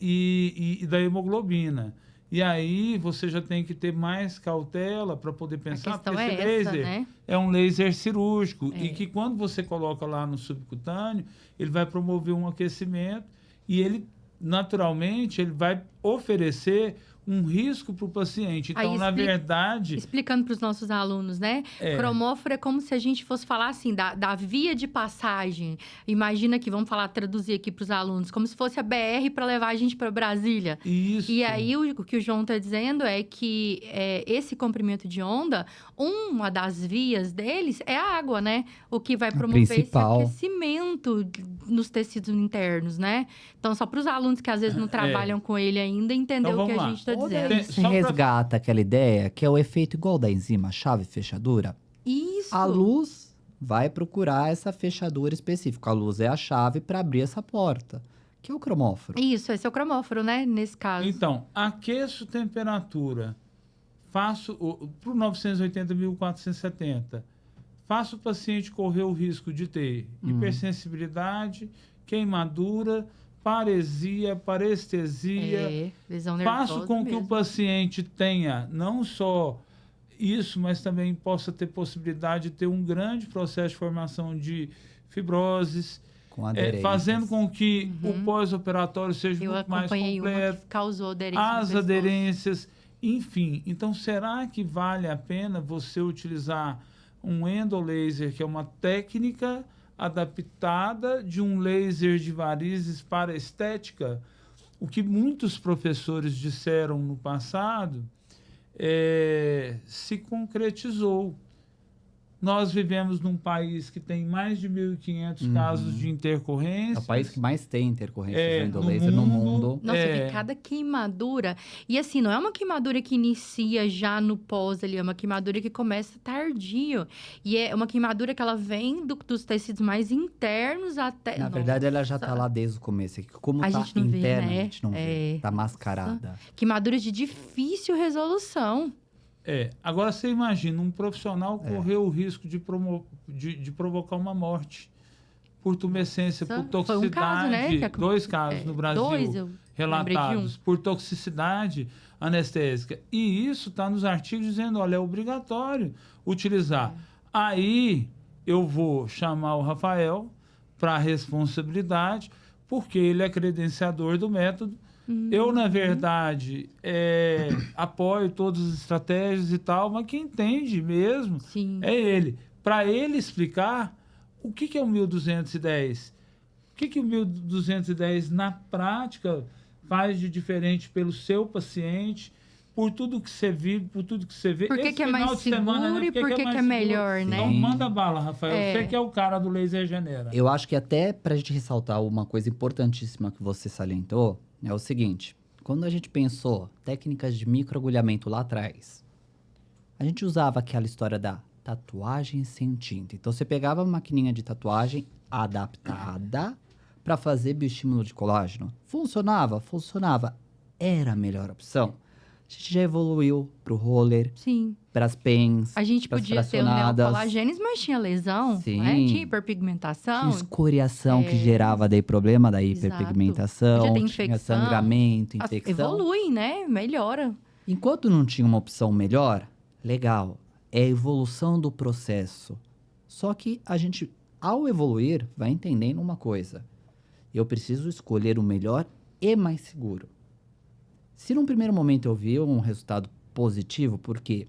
e da hemoglobina. E aí você já tem que ter mais cautela para poder pensar, questão porque esse é essa, laser né? é um laser cirúrgico e que quando você coloca lá no subcutâneo, ele vai promover um aquecimento e ele, naturalmente, ele vai oferecer um risco para o paciente. Então, Aí na verdade... Explicando para os nossos alunos, né? Cromóforo é como se a gente fosse falar assim, da via de passagem. Imagina que, vamos falar, traduzir aqui para os alunos, como se fosse a BR para levar a gente para Brasília. Isso. E aí, o que o João está dizendo é que esse comprimento de onda, uma das vias deles é a água, né? O que vai promover esse principal. aquecimento nos tecidos internos, né? Então, só para os alunos que às vezes não trabalham com ele ainda, entender Então, o que vamos a lá. gente está Ou dizendo. daí você Só pra- resgata aquela ideia que é o efeito igual da enzima chave-fechadura. Isso! A luz vai procurar essa fechadura específica. A luz é a chave para abrir essa porta, que é o cromóforo. Isso, esse é o cromóforo, né? Nesse caso. Então, aqueço temperatura, faço para o 980.470, faço o paciente correr o risco de ter hipersensibilidade, queimadura, paresia, parestesia. Lesão nervosa Faço com que o mesmo. paciente tenha não só isso, mas também possa ter possibilidade de ter um grande processo de formação de fibroses, Com aderências. fazendo com que o pós-operatório seja Eu muito mais acompanhei uma completo, que causou aderência no as pescoço. aderências, enfim. Então, será que vale a pena você utilizar um endolaser, que é uma técnica adaptada de um laser de varizes para estética? O que muitos professores disseram no passado se concretizou. Nós vivemos num país que tem mais de 1.500 casos de intercorrência. É o país que mais tem intercorrências no do laser no mundo. Nossa, eu vi cada queimadura. E assim, não é uma queimadura que inicia já no pós ali, é uma queimadura que começa tardio. E é uma queimadura que ela vem dos tecidos mais internos até... Na verdade, ela já tá lá desde o começo. Como A tá gente não vê, interna, né? a gente não vê. Tá mascarada. Queimaduras de difícil resolução. Agora você imagina um profissional correr o risco de provocar uma morte por tumescência, por Foi toxicidade. um caso, né? 2 casos no Brasil Dois, eu lembrei de um. relatados por toxicidade anestésica. E isso está nos artigos dizendo, olha, é obrigatório utilizar. Aí eu vou chamar o Rafael para a responsabilidade, porque ele é credenciador do método. Eu, na verdade, apoio todas as estratégias e tal, mas quem entende mesmo Sim. é ele. Para ele explicar o que é o 1.210, o que o 1.210 na prática faz de diferente pelo seu paciente, por tudo que você vive, por tudo que você vê. Por que Esse que é final mais de semana, seguro e por que que mais é melhor, seguro? né? Então, manda bala, Rafael. É. Você que é o cara do laser genera. Eu acho que até pra gente ressaltar uma coisa importantíssima que você salientou, é o seguinte. Quando a gente pensou técnicas de microagulhamento lá atrás, a gente usava aquela história da tatuagem sem tinta. Então, você pegava uma maquininha de tatuagem adaptada para fazer bioestímulo de colágeno. Funcionava? Funcionava. Era a melhor opção. A gente já evoluiu pro roller, Sim. pras pens, A gente pras podia ter o fracionadas. neocolagenes, mas tinha lesão, Sim. né? Tinha Tinha hiperpigmentação. escoriação que gerava daí problema da hiperpigmentação, Podia ter tinha infecção. sangramento, infecção. Evolui, né? Melhora. Enquanto não tinha uma opção melhor, legal, é a evolução do processo. Só que a gente, ao evoluir, vai entendendo uma coisa. Eu preciso escolher o melhor e mais seguro. Se num primeiro momento eu vi um resultado positivo, porque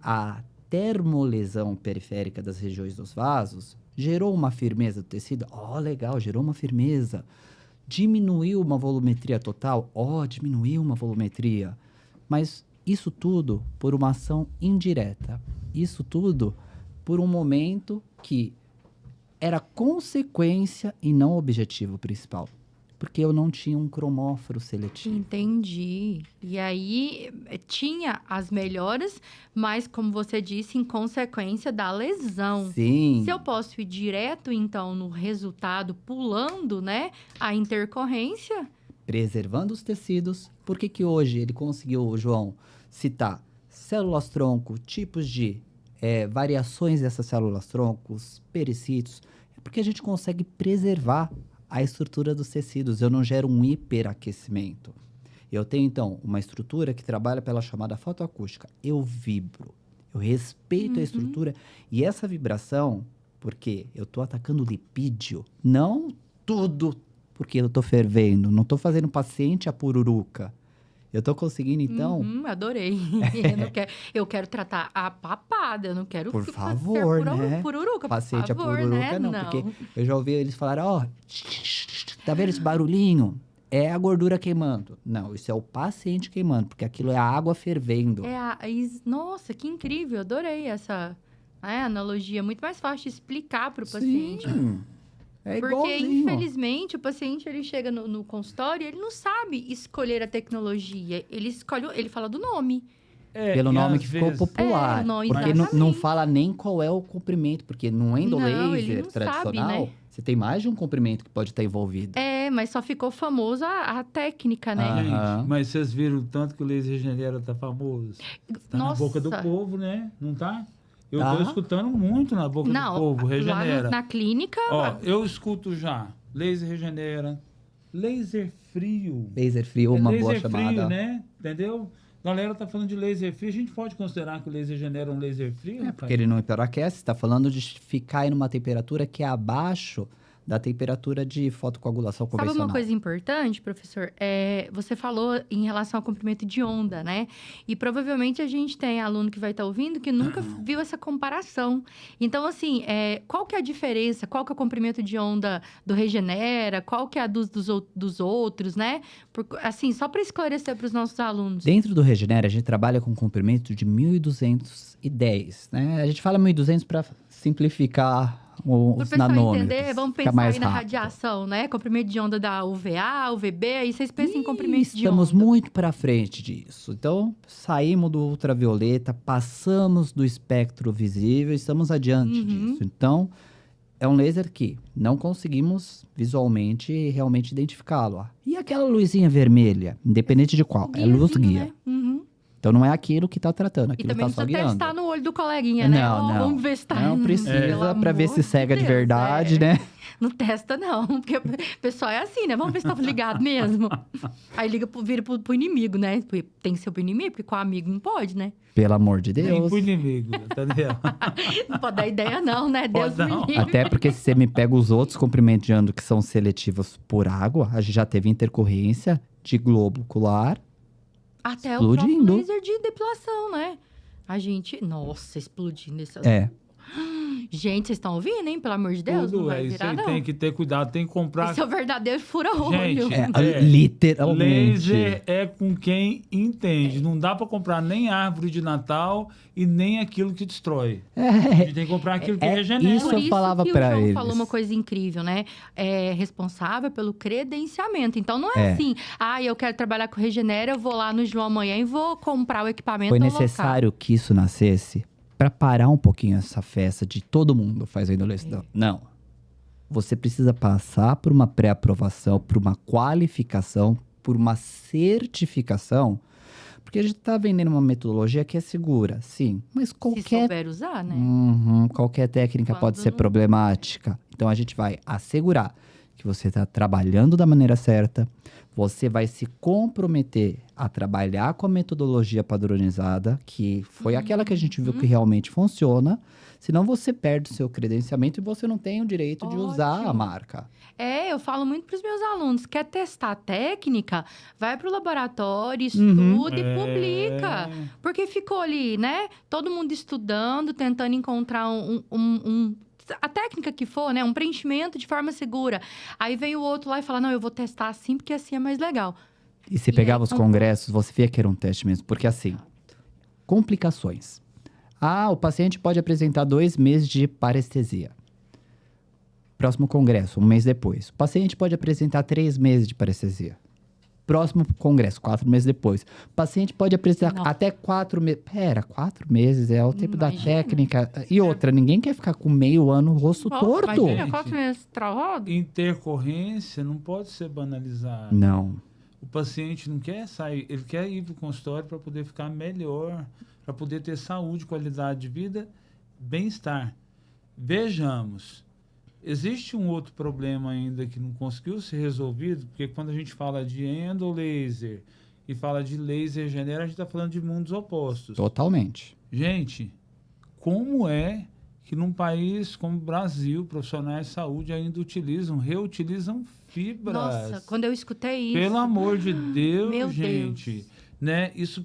a termolesão periférica das regiões dos vasos gerou uma firmeza do tecido, legal, gerou uma firmeza. Diminuiu uma volumetria total, diminuiu uma volumetria. Mas isso tudo por uma ação indireta. Isso tudo por um momento que era consequência e não objetivo principal. Porque eu não tinha um cromóforo seletivo. Entendi. E aí tinha as melhoras, mas como você disse, em consequência da lesão. Sim. Se eu posso ir direto, então, no resultado, pulando, né, a intercorrência. Preservando os tecidos. Por que hoje ele conseguiu, João, citar células-tronco, tipos de variações dessas células-troncos, pericítios? É porque a gente consegue preservar a estrutura dos tecidos. Eu não gero um hiperaquecimento. Eu tenho, então, uma estrutura que trabalha pela chamada fotoacústica. Eu vibro. Eu respeito a estrutura. E essa vibração, porque eu estou atacando o lipídio, não tudo porque eu estou fervendo. Não estou fazendo paciente a pururuca. Eu estou conseguindo, então... Adorei. Eu quero tratar a papada, eu não quero... Por favor, né? Pururuca, paciente por favor, a pururuca, né? não. Porque eu já ouvi eles falarem, tá vendo esse barulhinho? É a gordura queimando. Não, isso é o paciente queimando, porque aquilo é a água fervendo. Nossa, que incrível, adorei essa analogia. Muito mais fácil de explicar para o paciente. Sim. É Porque, igualzinho. infelizmente, o paciente ele chega no consultório e ele não sabe escolher a tecnologia. Ele fala do nome. Pelo nome que ficou popular. Porque não fala nem qual é o comprimento. Porque no endolaser tradicional, sabe, né? você tem mais de um comprimento que pode estar envolvido. Mas só ficou famoso a técnica, né? Gente, mas vocês viram o tanto que o laser regenera tá famoso? Tá na boca do povo, né? Não tá? Eu tô escutando muito na boca do povo, regenera. Lá na clínica... Eu escuto já. Laser regenera. Laser frio. Laser frio, uma boa laser chamada. Frio, né? Entendeu? A galera tá falando de laser frio. A gente pode considerar que o laser genera um laser frio? Porque ele não hiperaquece. Está falando de ficar em uma temperatura que é abaixo da temperatura de fotocoagulação convencional. Sabe uma coisa importante, professor? Você falou em relação ao comprimento de onda, né? E provavelmente a gente tem aluno que vai estar ouvindo que nunca viu essa comparação. Então, assim, qual que é a diferença? Qual que é o comprimento de onda do Regenera? Qual que é a dos outros, né? Assim, só para esclarecer para os nossos alunos. Dentro do Regenera, a gente trabalha com comprimento de 1.210, né? A gente fala 1.200 para simplificar os nanômetros. Entender, vamos pensar aí na radiação, né? Comprimento de onda da UVA, UVB, aí vocês pensam em comprimento de onda. Estamos muito para frente disso. Então, saímos do ultravioleta, passamos do espectro visível, estamos adiante disso. Então, é um laser que não conseguimos visualmente realmente identificá-lo. E aquela luzinha vermelha, independente de qual, é luz guia. Né? Então, não é aquilo que está tratando, aquilo está só guiando. E também não precisa testar no olho do coleguinha, né? Não. Vamos ver se tá... Não precisa para ver se cega de verdade, né? Não testa, não. Porque o pessoal é assim, né? Vamos ver se tá ligado mesmo. Aí vira pro inimigo, né? Tem que ser pro inimigo, porque com o amigo não pode, né? Pelo amor de Deus. Nem pro inimigo, entendeu? Não pode dar ideia, não, né? Deus me livre. Até porque se você me pega os outros comprimentos de onda que são seletivos por água, a gente já teve intercorrência de globo ocular. Até explodindo. O próprio laser de depilação, né? A gente... Nossa, explodindo. Gente, vocês estão ouvindo, hein? Pelo amor de Deus, tudo não vai virar, não. Tem que ter cuidado, tem que comprar... Esse é o verdadeiro fura-olho. Literalmente. Laser é com quem entende. Não dá para comprar nem árvore de Natal e nem aquilo que destrói. A gente tem que comprar aquilo que regenera. Isso eu falava para eles. O João falou uma coisa incrível, né? É responsável pelo credenciamento. Então, não é assim, eu quero trabalhar com Regenera, eu vou lá no João amanhã e vou comprar o equipamento. Foi necessário que isso nascesse para parar um pouquinho essa festa de todo mundo fazendo legislação. Não. Você precisa passar por uma pré-aprovação, por uma qualificação, por uma certificação, Porque a gente está vendendo uma metodologia que é segura, sim. Mas Se qualquer, souber usar, né? qualquer técnica pode Quando ser não- problemática. Então a gente vai assegurar que você está trabalhando da maneira certa. Você vai se comprometer a trabalhar com a metodologia padronizada, que foi aquela que a gente viu que realmente funciona. Senão você perde o seu credenciamento e você não tem o direito de usar a Ótimo. marca. Eu falo muito para os meus alunos, quer testar a técnica, vai para o laboratório, Uhum. estuda e publica. Porque ficou ali, né? Todo mundo estudando, tentando encontrar a técnica que for, né? Um preenchimento de forma segura. Aí vem o outro lá e fala, não, eu vou testar assim, porque assim é mais legal. E se E pegava aí, os congressos, você via que era um teste mesmo. Porque assim, complicações. O paciente pode apresentar 2 meses de parestesia. Próximo congresso, 1 mês depois. O paciente pode apresentar 3 meses de parestesia. Próximo congresso, 4 meses depois. O paciente pode apresentar Não. até 4 meses. Pera, 4 meses é o tempo da Imagina. técnica. E outra, ninguém quer ficar com meio ano o rosto Ó, torto. Imagina, Gente. 4 meses travado. Intercorrência não pode ser banalizada. Não. O paciente não quer sair, ele quer ir para o consultório para poder ficar melhor, para poder ter saúde, qualidade de vida, bem-estar. Vejamos, existe um outro problema ainda que não conseguiu ser resolvido, porque quando a gente fala de endolaser e fala de laser genérico, a gente está falando de mundos opostos. Totalmente. Gente, como é que num país como o Brasil, profissionais de saúde ainda reutilizam fibras? Nossa, quando eu escutei isso... Pelo amor de Deus, Meu gente. Deus. Né? Isso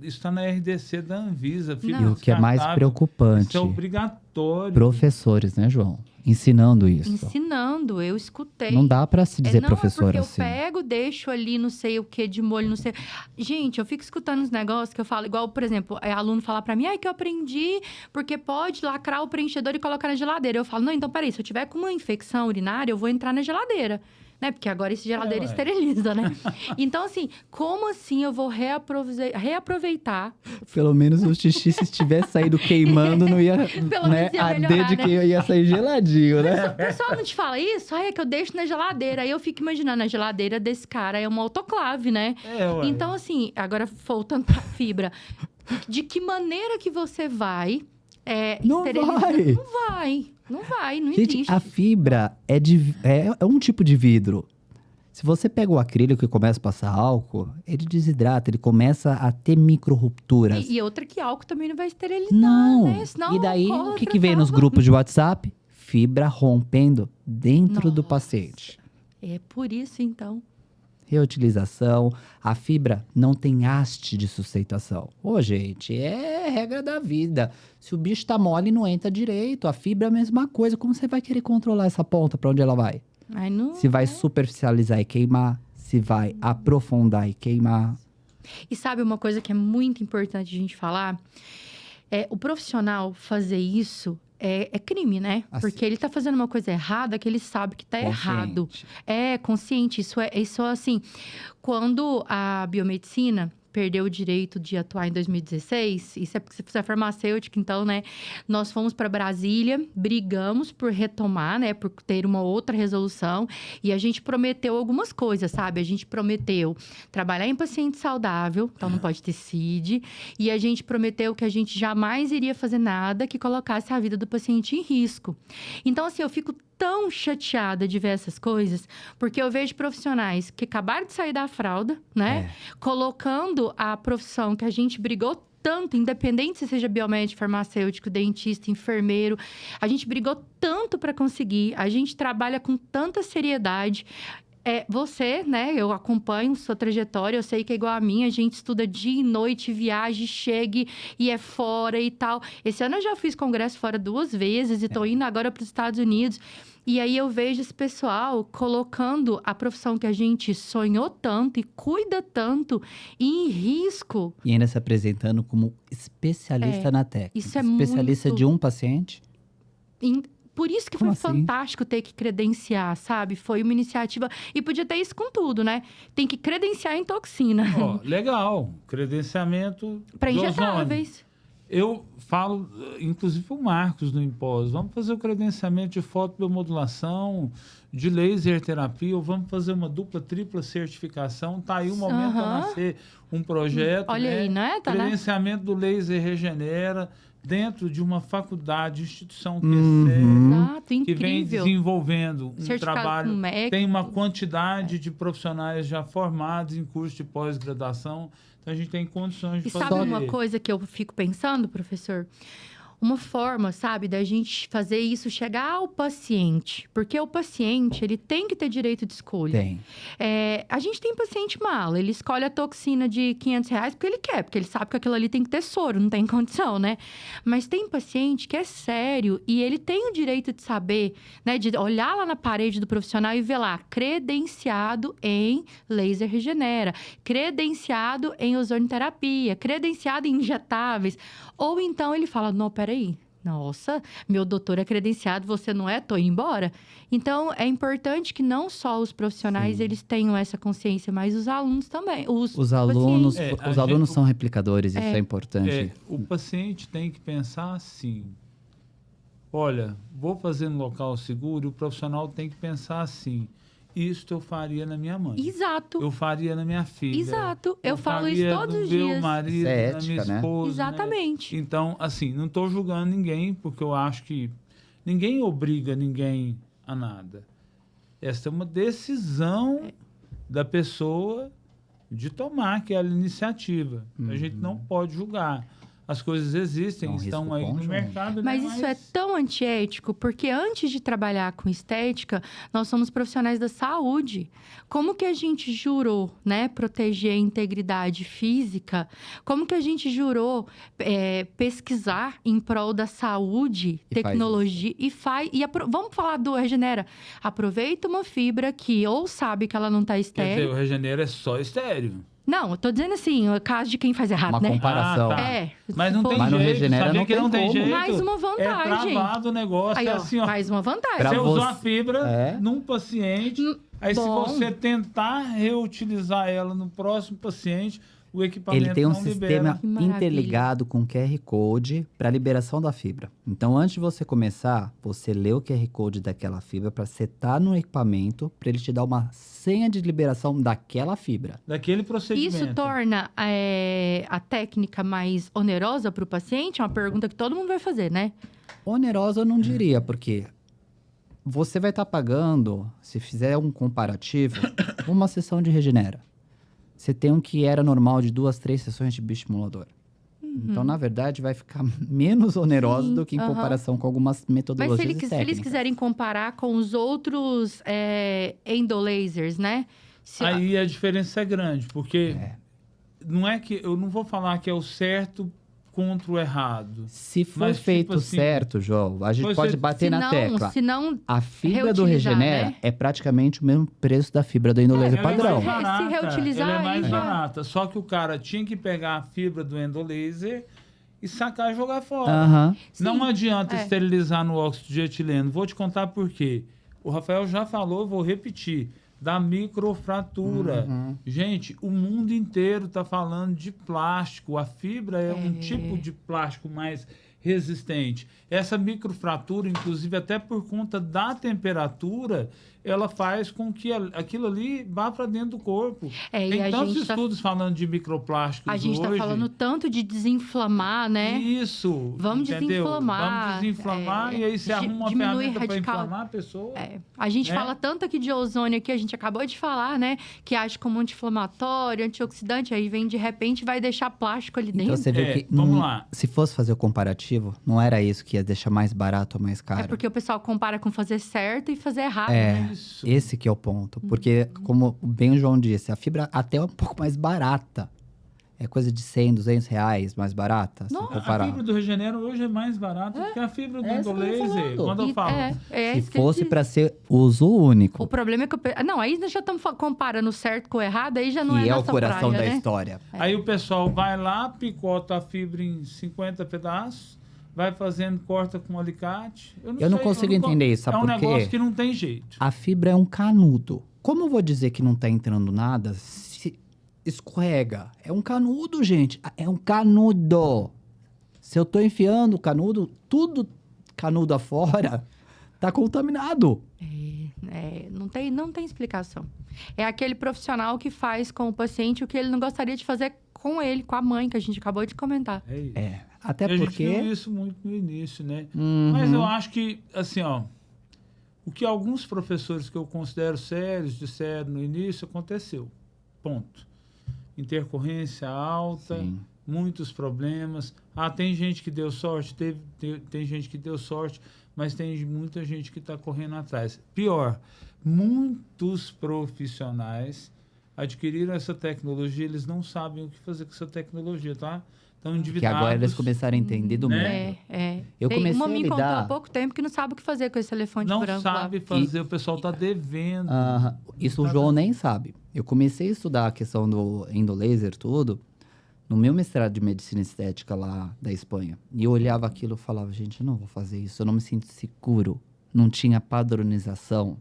está na RDC da Anvisa. fibra E o que é mais descartável. preocupante, Isso é obrigatório. professores, né, João? Ensinando isso. Ensinando, eu escutei. Não dá pra se dizer não, professor é porque assim. eu pego, deixo ali não sei o que de molho, não sei. Gente, eu fico escutando uns negócios que eu falo, igual, por exemplo, aluno falar pra mim, que eu aprendi porque pode lacrar o preenchedor e colocar na geladeira. Eu falo, não, então peraí, se eu tiver com uma infecção urinária, eu vou entrar na geladeira. Né? Porque agora esse geladeira ué. esteriliza, né? Então, assim, como assim eu vou reaproveitar? Pelo menos o xixi, se tivesse saído queimando, não ia, Pelo né, menos ia arder melhorar, de né? que ia sair geladinho, né? O pessoal não te fala isso? É que eu deixo na geladeira. Aí eu fico imaginando, a geladeira desse cara é uma autoclave, né? Ué. Então, assim, agora voltando pra fibra. De que maneira que você vai Não esterilizar? vai. Não vai, não Gente, existe. a fibra é um tipo de vidro. Se você pega o acrílico e começa a passar álcool, ele desidrata, ele começa a ter micro-rupturas. E outra que álcool também não vai esterilizar, Não. né? Senão E daí, o alcoólatra que vem nos salva. grupos de WhatsApp? Fibra rompendo dentro do Nossa. paciente. É por isso, então. Reutilização. A fibra não tem haste de sustentação. Ô, gente, é regra da vida. Se o bicho tá mole, não entra direito. A fibra é a mesma coisa. Como você vai querer controlar essa ponta pra onde ela vai? Aí não... Se vai superficializar e queimar. Se vai aprofundar e queimar. E sabe uma coisa que é muito importante a gente falar? O profissional fazer isso é crime, né? Assim. Porque ele tá fazendo uma coisa errada que ele sabe que tá errado. Consciente. É consciente. Isso é assim. Quando a biomedicina perdeu o direito de atuar em 2016, isso é porque você é farmacêutica, então, né? Nós fomos para Brasília, brigamos por retomar, né? Por ter uma outra resolução. E a gente prometeu algumas coisas, sabe? A gente prometeu trabalhar em paciente saudável, então não pode ter CID. E a gente prometeu que a gente jamais iria fazer nada que colocasse a vida do paciente em risco. Então, assim, eu fico tão chateada de ver essas coisas, porque eu vejo profissionais que acabaram de sair da fralda, né? Colocando a profissão que a gente brigou tanto, independente se seja biomédico, farmacêutico, dentista, enfermeiro, a gente brigou tanto para conseguir, a gente trabalha com tanta seriedade. Você, né? Eu acompanho sua trajetória, eu sei que é igual a minha, a gente estuda dia e noite, viaja, chega e é fora e tal. Esse ano eu já fiz congresso fora 2 vezes e tô indo agora para os Estados Unidos. E aí eu vejo esse pessoal colocando a profissão que a gente sonhou tanto e cuida tanto em risco. E ainda se apresentando como especialista na técnica. isso é especialista muito- de um paciente. Por isso que Como foi assim? fantástico ter que credenciar, sabe? Foi uma iniciativa... E podia ter isso com tudo, né? Tem que credenciar em toxina. Ó, legal. Credenciamento Para de ozônio. injetáveis. Eu falo, inclusive, para o Marcos no Impós. Vamos fazer o credenciamento de fotobiomodulação, de laser terapia, ou vamos fazer uma dupla, tripla certificação. Tá aí o momento para nascer um projeto. Olha aí, não é? Tá, credenciamento do laser regenera dentro de uma faculdade, instituição que é Exato, séria, que vem incrível. desenvolvendo um Certificado trabalho, com MEC. tem uma quantidade de profissionais já formados em curso de pós-graduação, então a gente tem condições de E fazer. sabe uma coisa que eu fico pensando, professor? Uma forma, sabe, da gente fazer isso chegar ao paciente. Porque o paciente, ele tem que ter direito de escolha. Tem. A gente tem paciente mala, ele escolhe a toxina de R$500 porque ele quer, porque ele sabe que aquilo ali tem que ter soro, não tem condição, né? Mas tem paciente que é sério e ele tem o direito de saber, né, de olhar lá na parede do profissional e ver lá, credenciado em laser regenera, credenciado em ozonioterapia, credenciado em injetáveis. Ou então ele fala, não, peraí, nossa, meu doutor é credenciado, você não é? Tô indo embora. Então, é importante que não só os profissionais, eles tenham essa consciência, mas os alunos também. Os alunos, pacientes. os alunos são replicadores, isso é importante. O paciente tem que pensar assim, olha, vou fazer no local seguro, o profissional tem que pensar assim, isto eu faria na minha mãe. Exato. Eu faria na minha filha. Exato. Eu falo isso faria todos no os meu dias. marido, Isso é na ética, minha né? esposa. Exatamente. Né? Então, assim, não estou julgando ninguém, porque eu acho que ninguém obriga ninguém a nada. Essa é uma decisão da pessoa de tomar aquela iniciativa. A gente não pode julgar. As coisas existem, É um estão risco aí no conjunto. mercado. Mas né? isso é tão antiético, porque antes de trabalhar com estética, nós somos profissionais da saúde. Como que a gente jurou, né, proteger a integridade física? Como que a gente jurou pesquisar em prol da saúde, E faz tecnologia vamos falar do Regenera. Aproveita uma fibra que ou sabe que ela não está Quer estéril. dizer, o Regenera é só estéreo. Não, eu tô dizendo assim, o caso de quem faz errado, Uma né? comparação. Ah, tá. É. Mas se não for- tem Mas no jeito, Regenera sabia não que tem não tem como. jeito. Mais uma vantagem. É travado o negócio, Aí, é ó, assim, ó. mais uma vantagem. Pra Você usou você- a fibra É. num paciente, aí bom. se você tentar reutilizar ela no próximo paciente, o equipamento Ele tem um não sistema libera. Que maravilha. interligado com QR Code para liberação da fibra. Então, antes de você começar, você lê o QR Code daquela fibra para setar no equipamento, para ele te dar uma senha de liberação daquela fibra. Daquele procedimento. Isso torna a técnica mais onerosa para o paciente? É uma pergunta que todo mundo vai fazer, né? Onerosa eu não diria, porque você vai estar pagando, se fizer um comparativo, uma sessão de Regenera. Você tem um que era normal de 2, 3 sessões de bioestimulador. Então, na verdade, vai ficar menos oneroso Sim, do que em aham. comparação com algumas Mas metodologias se, e se eles técnicas. quiserem comparar com os outros endolasers, né? Aí a diferença é grande, porque É. não é que eu não vou falar que é o certo contra o errado. Se for Mas, tipo feito assim, certo, João, a gente pois pode é, bater na tecla. Se não, A fibra do reutilizar, Regenera né? é praticamente o mesmo preço da fibra do endolaser Ela padrão. É mais barata, Se reutilizar, ela é mais aí já- barata. Só que o cara tinha que pegar a fibra do endolaser e sacar e jogar fora. Aham. Não Sim, adianta é. esterilizar no óxido de etileno. Vou te contar por quê. O Rafael já falou, vou repetir, da microfratura. Gente, o mundo inteiro está falando de plástico. A fibra é um tipo de plástico mais resistente. Essa microfratura, inclusive, até por conta da temperatura, ela faz com que aquilo ali vá para dentro do corpo. e Tem a tantos gente tá- estudos falando de microplásticos a gente está hoje. falando tanto de desinflamar, né? Isso. Vamos entendeu? desinflamar, Vamos desinflamar e aí você arruma uma diminui ferramenta para radical. inflamar a pessoa. A gente Né? fala tanto aqui de ozônio aqui, a gente acabou de falar, né? Que age como anti-inflamatório, antioxidante, aí vem de repente vai deixar plástico ali dentro. Então você vê que vamos não- lá. se fosse fazer o comparativo, não era isso que ia deixar mais barato ou mais caro. É porque o pessoal compara com fazer certo e fazer errado, É. né? Isso. Esse que é o ponto. Porque, como bem o João disse, a fibra até é um pouco mais barata. É coisa de 100, 200 reais mais barata, se Nossa, A comparar. fibra do Regenero hoje é mais barata do que a fibra do É isso que eu tô endolaser. falando. Quando eu E- falo. é Se isso que eu fosse disse. para ser uso único, O problema é que... Não, aí nós já estamos comparando o certo com o errado, aí já não que é é o nossa coração praia, da né? história. Aí o pessoal vai lá, picota a fibra em 50 pedaços, vai fazendo, corta com um alicate. Eu não consigo entender isso, sabe É um por quê? negócio que não tem jeito. A fibra é um canudo. Como eu vou dizer que não tá entrando nada se escorrega? É um canudo, gente. É um canudo. Se eu tô enfiando o canudo, tudo canudo afora, Tá contaminado. Não tem explicação. É aquele profissional que faz com o paciente o que ele não gostaria de fazer com ele, com a mãe, que a gente acabou de comentar. É isso. Até E a porque... gente viu isso muito no início, né? Uhum. Mas eu acho que, assim, ó, o que alguns professores que eu considero sérios disseram no início aconteceu. Ponto. Intercorrência alta, Sim. muitos problemas. Tem gente que deu sorte, tem gente que deu sorte, mas tem muita gente que está correndo atrás. Pior, muitos profissionais adquiriram essa tecnologia, eles não sabem o que fazer com essa tecnologia, tá? Estão Que endividados. agora eles começaram a entender do Né? mundo. Eu comecei uma a me contou lidar... há pouco tempo que não sabe o que fazer com esse elefante Não branco lá. sabe fazer, o pessoal está devendo. Isso o João nem sabe. Eu comecei a estudar a questão do endolaser, tudo, no meu mestrado de medicina estética lá da Espanha. E eu olhava aquilo e falava, gente, eu não vou fazer isso, eu não me sinto seguro. Não tinha padronização,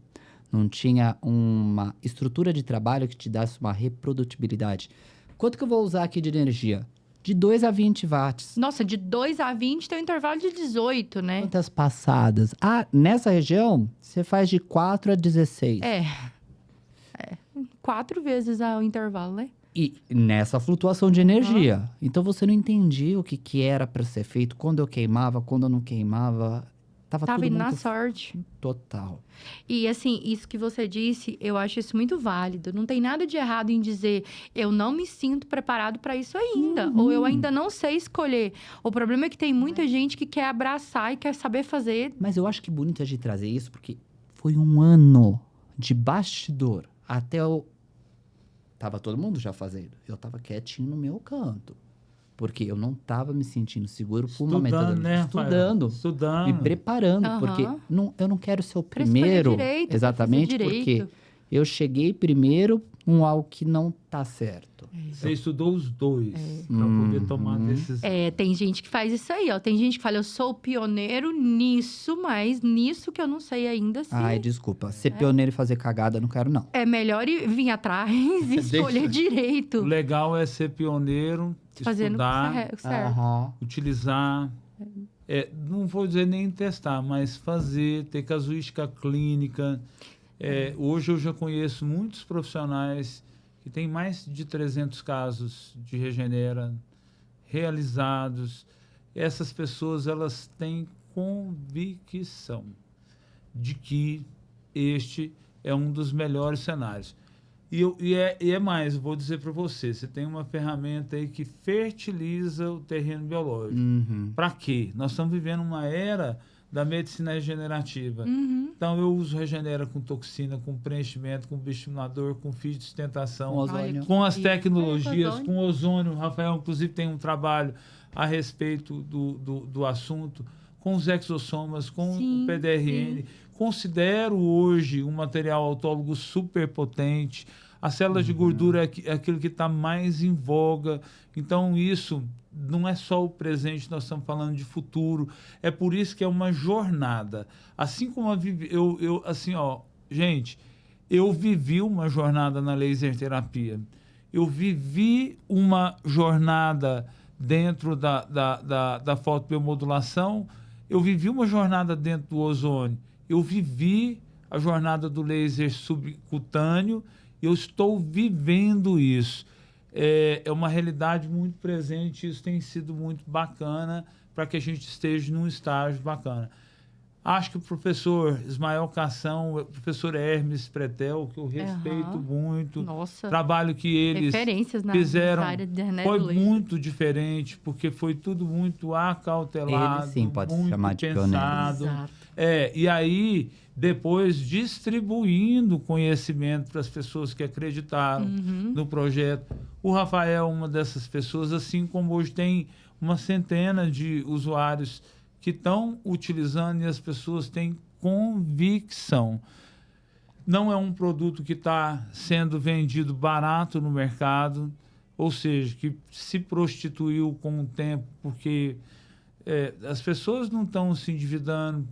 não tinha uma estrutura de trabalho que te desse uma reprodutibilidade. Quanto que eu vou usar aqui de energia? De 2 a 20 watts. Nossa, de 2 a 20 tem um intervalo de 18, né? Quantas passadas? Nessa região, você faz de 4 a 16. 4 vezes o intervalo, né? E nessa flutuação de energia. Então, você não entendia o que era para ser feito, quando eu queimava, quando eu não queimava. Tava tudo indo na muito sorte. total. E assim, isso que você disse, eu acho isso muito válido. Não tem nada de errado em dizer, eu não me sinto preparado para isso ainda. Ou eu ainda não sei escolher. O problema é que tem muita gente que quer abraçar e quer saber fazer. Mas eu acho que bonito a gente trazer isso, porque foi um ano de bastidor. Até o... Tava todo mundo já fazendo. Eu tava quietinho no meu canto. Porque eu não tava me sentindo seguro por uma metodologia. Né, Estudando. Me preparando. Porque eu não quero ser o Pra escolher primeiro. direito, Exatamente, pra fazer porque direito. eu cheguei primeiro com algo que não tá certo. Você estudou os dois para poder tomar a decisão. Tem gente que faz isso aí, ó. Tem gente que fala, eu sou o pioneiro nisso, mas nisso que eu não sei ainda se... Ai, desculpa. Ser pioneiro e fazer cagada, não quero, não. É melhor vir atrás e escolher O direito. legal é ser pioneiro, Fazendo estudar, certo. utilizar. Não vou dizer nem testar, mas fazer, ter casuística clínica. Hoje eu já conheço muitos profissionais que têm mais de 300 casos de Regenera realizados. Essas pessoas, elas têm convicção de que este é um dos melhores cenários. E é mais, eu vou dizer para você tem uma ferramenta aí que fertiliza o terreno biológico. Para quê? Nós estamos vivendo uma era da medicina regenerativa. Então, eu uso Regenera com toxina, com preenchimento, com bioestimulador, com fio de sustentação, Com ozônio. com as tecnologias, ozônio. com ozônio. O Rafael, inclusive, tem um trabalho a respeito do assunto, com os exossomas, com o PDRN. Considero hoje um material autólogo super potente. As células de gordura é aquilo que está mais em voga. Então, isso não é só o presente, nós estamos falando de futuro. É por isso que é uma jornada. Assim como gente, eu vivi uma jornada na laser terapia. Eu vivi uma jornada dentro da fotobiomodulação. Eu vivi uma jornada dentro do ozônio. Eu vivi a jornada do laser subcutâneo. Eu estou vivendo isso. É uma realidade muito presente. Isso tem sido muito bacana para que a gente esteja num estágio bacana. Acho que o professor Ismael Cação, o professor Hermes Pretel, que eu respeito muito. Nossa. Trabalho que eles fizeram foi muito diferente, porque foi tudo muito acautelado, Ele sim pode muito se chamar de pensado. Exato. E aí, depois, distribuindo conhecimento para as pessoas que acreditaram no projeto. O Rafael é uma dessas pessoas, assim como hoje tem uma centena de usuários que estão utilizando e as pessoas têm convicção. Não é um produto que está sendo vendido barato no mercado, ou seja, que se prostituiu com o tempo, porque as pessoas não estão se endividando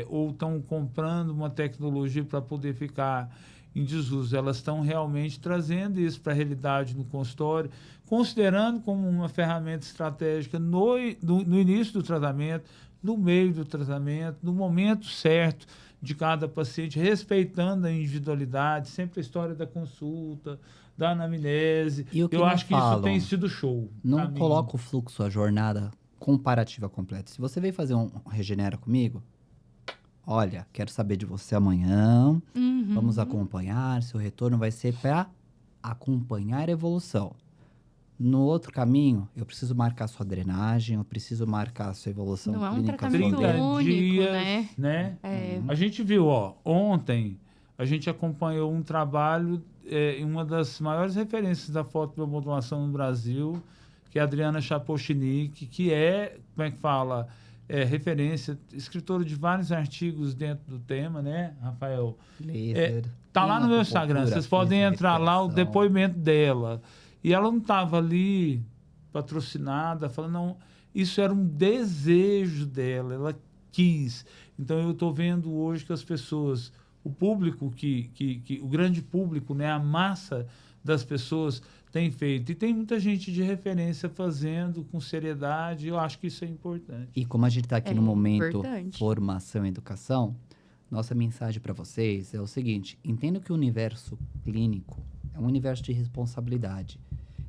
ou estão comprando uma tecnologia para poder ficar em desuso. Elas estão realmente trazendo isso para a realidade no consultório, considerando como uma ferramenta estratégica no início do tratamento, no meio do tratamento, no momento certo de cada paciente, respeitando a individualidade, sempre a história da consulta, da anamnese. E o que eu não acho que falam? isso tem sido show. Não pra mim. coloca o fluxo, a jornada comparativa completa. Se você veio fazer um Regenera comigo, olha, quero saber de você amanhã, vamos acompanhar, seu retorno vai ser para acompanhar a evolução. No outro caminho, eu preciso marcar sua drenagem, eu preciso marcar sua evolução Não é um clínica. tratamento 30 único, dias, né? A gente viu, ontem a gente acompanhou um trabalho em uma das maiores referências da fotobiomodulação no Brasil, que é a Adriana Chapochnik, que é, como é que fala, referência, escritora de vários artigos dentro do tema, né, Rafael? Laser. Tá lá no meu Instagram, acupuntura, vocês podem entrar lá, o respiração. depoimento dela. E ela não estava ali patrocinada, falando, não, isso era um desejo dela, ela quis. Então, eu estou vendo hoje que as pessoas, o público, o grande público, né, a massa das pessoas tem feito. E tem muita gente de referência fazendo com seriedade, eu acho que isso é importante. E como a gente está aqui no momento importante. formação e educação, nossa mensagem para vocês é o seguinte: entenda que o universo clínico é um universo de responsabilidade.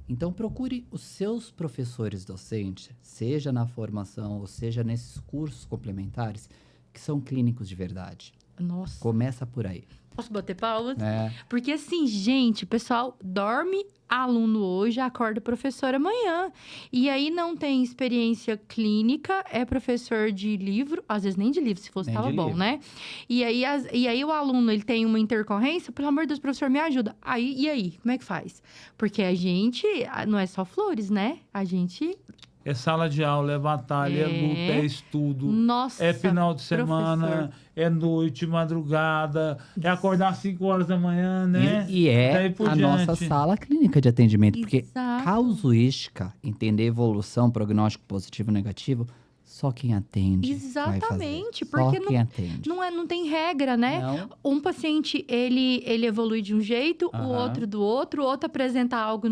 Então, procure os seus professores docentes, seja na formação ou seja nesses cursos complementares, que são clínicos de verdade. Nossa. Começa por aí. Posso bater palmas? Né? Porque assim, gente, o pessoal dorme aluno hoje, acorda professor amanhã. E aí não tem experiência clínica, é professor de livro, às vezes nem de livro, se fosse Nem tava de bom, livro. né? E aí o aluno, ele tem uma intercorrência, pelo amor de Deus, professor, me ajuda. E aí, como é que faz? Porque a gente, não é só flores, né? A gente... É sala de aula, é batalha, é luta, é estudo. Nossa, É final de semana, professor. é noite, madrugada, é acordar às 5 horas da manhã, né? E é Daí por a diante. nossa sala clínica de atendimento. Porque Exato. causuística, entender evolução, prognóstico positivo ou negativo, só quem atende Exatamente, vai fazer. porque Só quem atende. não tem regra, né? Não. Um paciente, ele evolui de um jeito, o Aham. outro do outro, o outro apresenta algo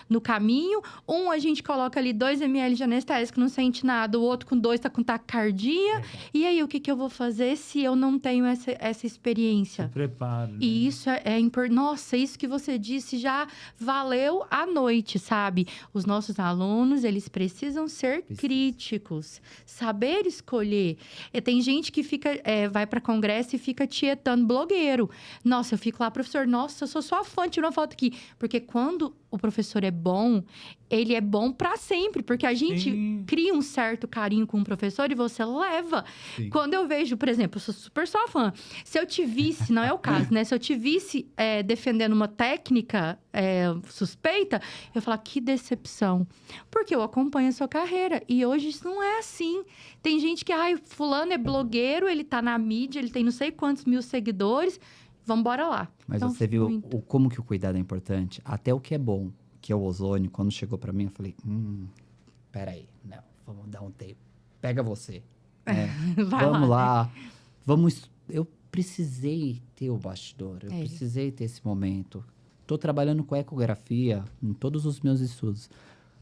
no caminho. Um, a gente coloca ali 2 ml de anestésico, não sente nada. O outro com 2 tá com taquicardia. E aí, o que eu vou fazer se eu não tenho essa experiência? Se prepara. Né? E isso é importante. Nossa, isso que você disse já valeu a noite, sabe? Os nossos alunos, eles precisam ser críticos, saber escolher. E tem gente que fica, vai para congresso e fica tietando blogueiro. Nossa, eu fico lá, professor, nossa, eu sou sua fã, tira uma foto aqui. Porque quando o professor é bom, ele é bom para sempre, porque a gente Sim. cria um certo carinho com o professor e você leva. Sim. Quando eu vejo, por exemplo, eu sou super sua fã. Se eu te visse, não é o caso, né? Se eu te visse defendendo uma técnica suspeita, eu ia falar, que decepção. Porque eu acompanho a sua carreira. E hoje isso não é assim. Tem gente que, fulano é blogueiro, ele tá na mídia, ele tem não sei quantos mil seguidores. Vamos embora lá. Mas Então, você viu muito. como que o cuidado é importante? Até o que é bom, que é o ozônio, quando chegou pra mim, eu falei, peraí, não, vamos dar um tempo. Pega você. né? Vai Vamos lá. lá. Vamos. Eu precisei ter o bastidor, eu É. precisei ter esse momento. Tô trabalhando com ecografia em todos os meus estudos.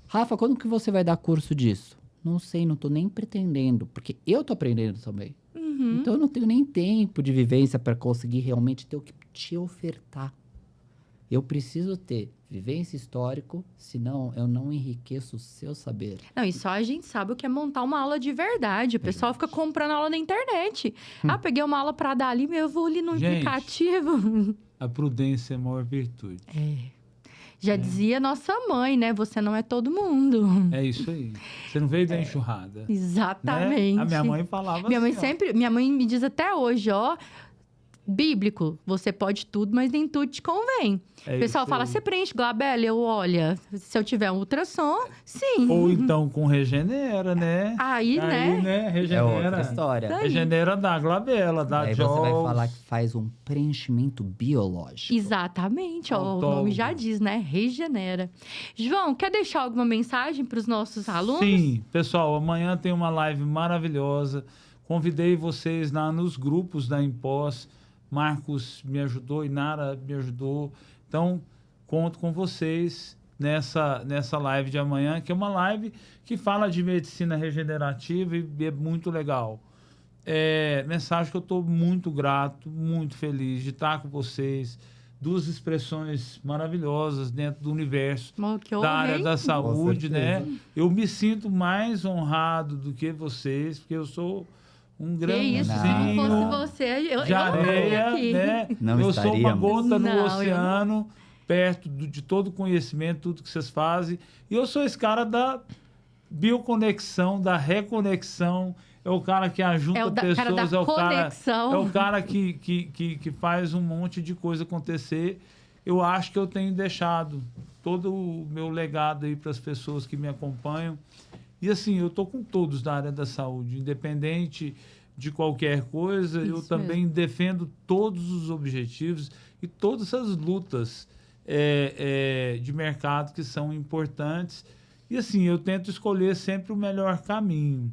Rafa, quando que você vai dar curso disso? Não sei, não tô nem pretendendo, porque eu tô aprendendo também. Então eu não tenho nem tempo de vivência para conseguir realmente ter o que te ofertar. Eu preciso ter vivência histórico, senão eu não enriqueço o seu saber. Não, e só a gente sabe o que é montar uma aula de verdade. O pessoal fica comprando aula na internet. Peguei uma aula para dar ali, eu vou ali no Gente. aplicativo. A prudência é a maior virtude. Já dizia nossa mãe, né? Você não é todo mundo. É isso aí. Você não veio da enxurrada. Exatamente. Né? A minha mãe falava Minha mãe assim, ó. sempre, minha mãe me diz até hoje, ó, bíblico, você pode tudo, mas nem tudo te convém. É O pessoal isso fala, aí. você preenche glabela? Eu, olha, se eu tiver um ultrassom, sim. Ou então com regenera, né? Aí, né? É Regenera. outra história. Aí. Regenera da glabela, da Aí você vai Jaws. falar que faz um preenchimento biológico. Exatamente, ó, o Autólogo. nome já diz, né? Regenera. João, quer deixar alguma mensagem para os nossos alunos? Sim, pessoal, amanhã tem uma live maravilhosa. Convidei vocês lá nos grupos da Impós Marcos me ajudou, Inara me ajudou. Então, conto com vocês nessa live de amanhã, que é uma live que fala de medicina regenerativa e é muito legal. Mensagem que eu estou muito grato, muito feliz de estar com vocês. Duas expressões maravilhosas dentro do universo da área da saúde, né? Eu me sinto mais honrado do que vocês, porque eu sou um grãozinho de areia, né? Eu sou uma gota no oceano, perto de todo o conhecimento, tudo que vocês fazem. E eu sou esse cara da bioconexão, da reconexão. É o cara que ajuda pessoas, é o cara que faz um monte de coisa acontecer. Eu acho que eu tenho deixado todo o meu legado aí para as pessoas que me acompanham. E assim, eu estou com todos da área da saúde, independente de qualquer coisa. Isso eu também defendo todos os objetivos e todas as lutas de mercado que são importantes. E assim, eu tento escolher sempre o melhor caminho.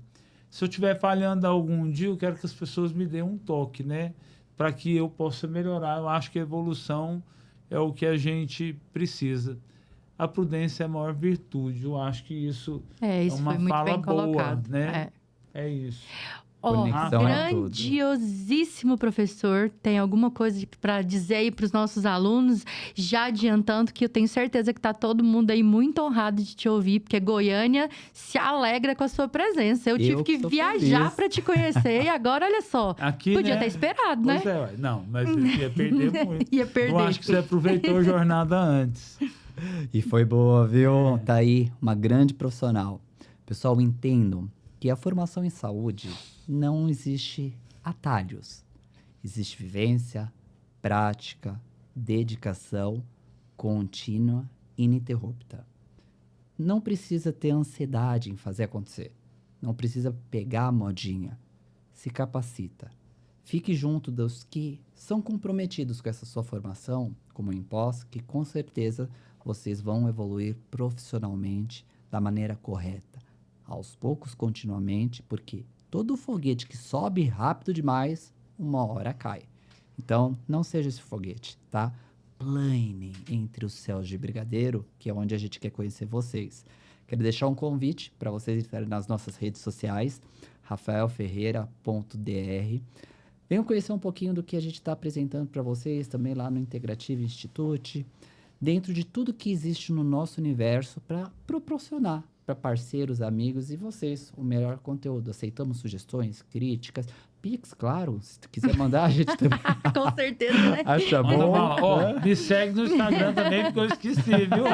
Se eu estiver falhando algum dia, eu quero que as pessoas me deem um toque, né? Para que eu possa melhorar. Eu acho que a evolução é o que a gente precisa. A prudência é a maior virtude. Eu acho que isso é uma fala boa, né? É isso. Grandiosíssimo professor. Tem alguma coisa para dizer aí para os nossos alunos? Já adiantando que eu tenho certeza que está todo mundo aí muito honrado de te ouvir, porque Goiânia se alegra com a sua presença. Eu tive que viajar para te conhecer e agora, olha só, aqui, podia ter esperado, né? Pois não, mas ia perder muito. Eu acho que você aproveitou a jornada antes. E foi boa, viu? Tá aí, uma grande profissional. Pessoal, entendam que a formação em saúde não existe atalhos. Existe vivência, prática, dedicação contínua e ininterrupta. Não precisa ter ansiedade em fazer acontecer. Não precisa pegar a modinha. Se capacita. Fique junto dos que são comprometidos com essa sua formação, como o Impós, que com certeza vocês vão evoluir profissionalmente da maneira correta. Aos poucos, continuamente, porque todo foguete que sobe rápido demais, uma hora cai. Então, não seja esse foguete, tá? Planem entre os céus de brigadeiro, que é onde a gente quer conhecer vocês. Quero deixar um convite para vocês estarem nas nossas redes sociais, rafaelferreira.dr. Venham conhecer um pouquinho do que a gente está apresentando para vocês também lá no Integrative Institute, dentro de tudo que existe no nosso universo para proporcionar para parceiros, amigos e vocês o melhor conteúdo. Aceitamos sugestões, críticas, Pix, claro. Se tu quiser mandar, a gente também. Com certeza, né? Acha bom. Me segue no Instagram também, porque eu esqueci, viu?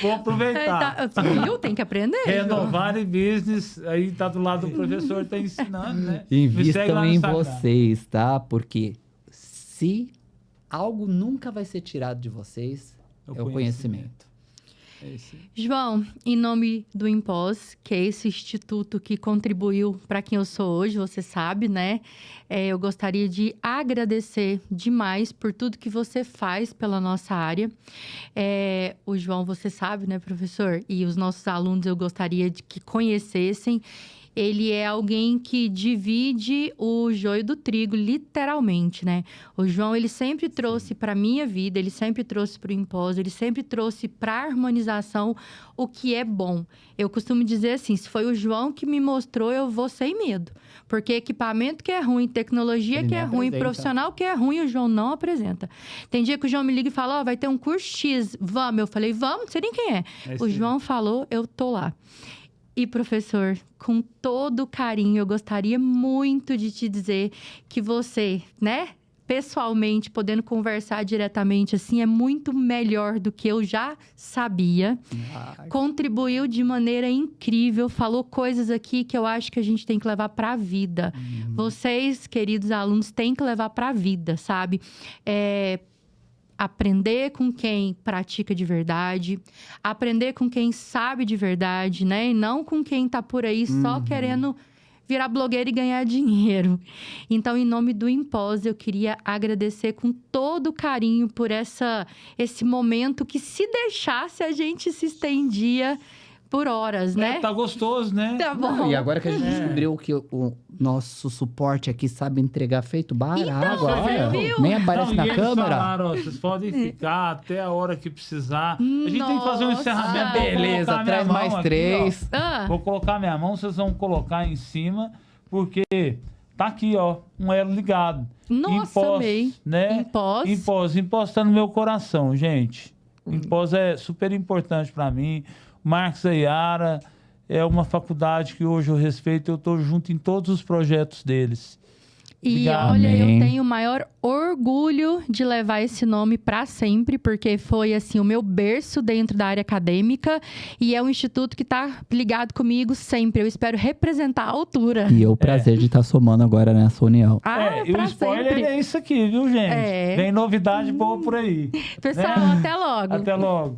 Vou aproveitar. Viu? Tem que aprender. Renovar e Business, aí tá do lado do professor, tá ensinando, né? Invistam em vocês, tá? Porque se algo nunca vai ser tirado de vocês, é o conhecimento. João, em nome do Impós, que é esse instituto que contribuiu para quem eu sou hoje, você sabe, né? Eu gostaria de agradecer demais por tudo que você faz pela nossa área. O João, você sabe, né, professor? E os nossos alunos eu gostaria de que conhecessem. Ele é alguém que divide o joio do trigo, literalmente, né? O João, ele sempre trouxe para a minha vida, ele sempre trouxe para o Impós, ele sempre trouxe para a harmonização o que é bom. Eu costumo dizer assim, se foi o João que me mostrou, eu vou sem medo. Porque equipamento que é ruim, tecnologia que é ruim, profissional que é ruim, o João não apresenta. Tem dia que o João me liga e fala, vai ter um curso X, vamos. Eu falei, vamos, não sei nem quem é. O João falou, eu tô lá. E, professor, com todo carinho, eu gostaria muito de te dizer que você, né, pessoalmente, podendo conversar diretamente, assim, é muito melhor do que eu já sabia. Contribuiu de maneira incrível, falou coisas aqui que eu acho que a gente tem que levar para a vida. Vocês, queridos alunos, têm que levar para a vida, sabe? Aprender com quem pratica de verdade, aprender com quem sabe de verdade, né? E não com quem tá por aí só querendo virar blogueira e ganhar dinheiro. Então, em nome do Impós, eu queria agradecer com todo carinho por esse momento que, se deixasse, a gente se estendia por horas, né? Tá gostoso, né? Tá bom. E agora que a gente descobriu que o nosso suporte aqui sabe entregar feito barato Então, agora. você viu? Nem aparece Não, na e eles câmera. falaram, ó, vocês podem ficar até a hora que precisar. A gente tem que fazer um Nossa. encerramento. Vou Beleza, colocar minha traz mão mais aqui, 3. Ah, ó. Vou colocar minha mão, vocês vão colocar em cima, porque tá aqui, ó, um elo ligado. Nossa, amei. Né? Impós. Impós tá no meu coração, gente. Impós é super importante para mim. Marcos e Yara é uma faculdade que hoje eu respeito, eu tô junto em todos os projetos deles. E Obrigado. olha, eu Amém. tenho o maior orgulho de levar esse nome para sempre, porque foi assim o meu berço dentro da área acadêmica e é um instituto que está ligado comigo sempre. Eu espero representar a altura. E eu, o prazer de estar somando agora nessa união. E o pra spoiler sempre. é isso aqui, viu, gente? É. Vem novidade boa por aí. Pessoal, até logo. Até logo.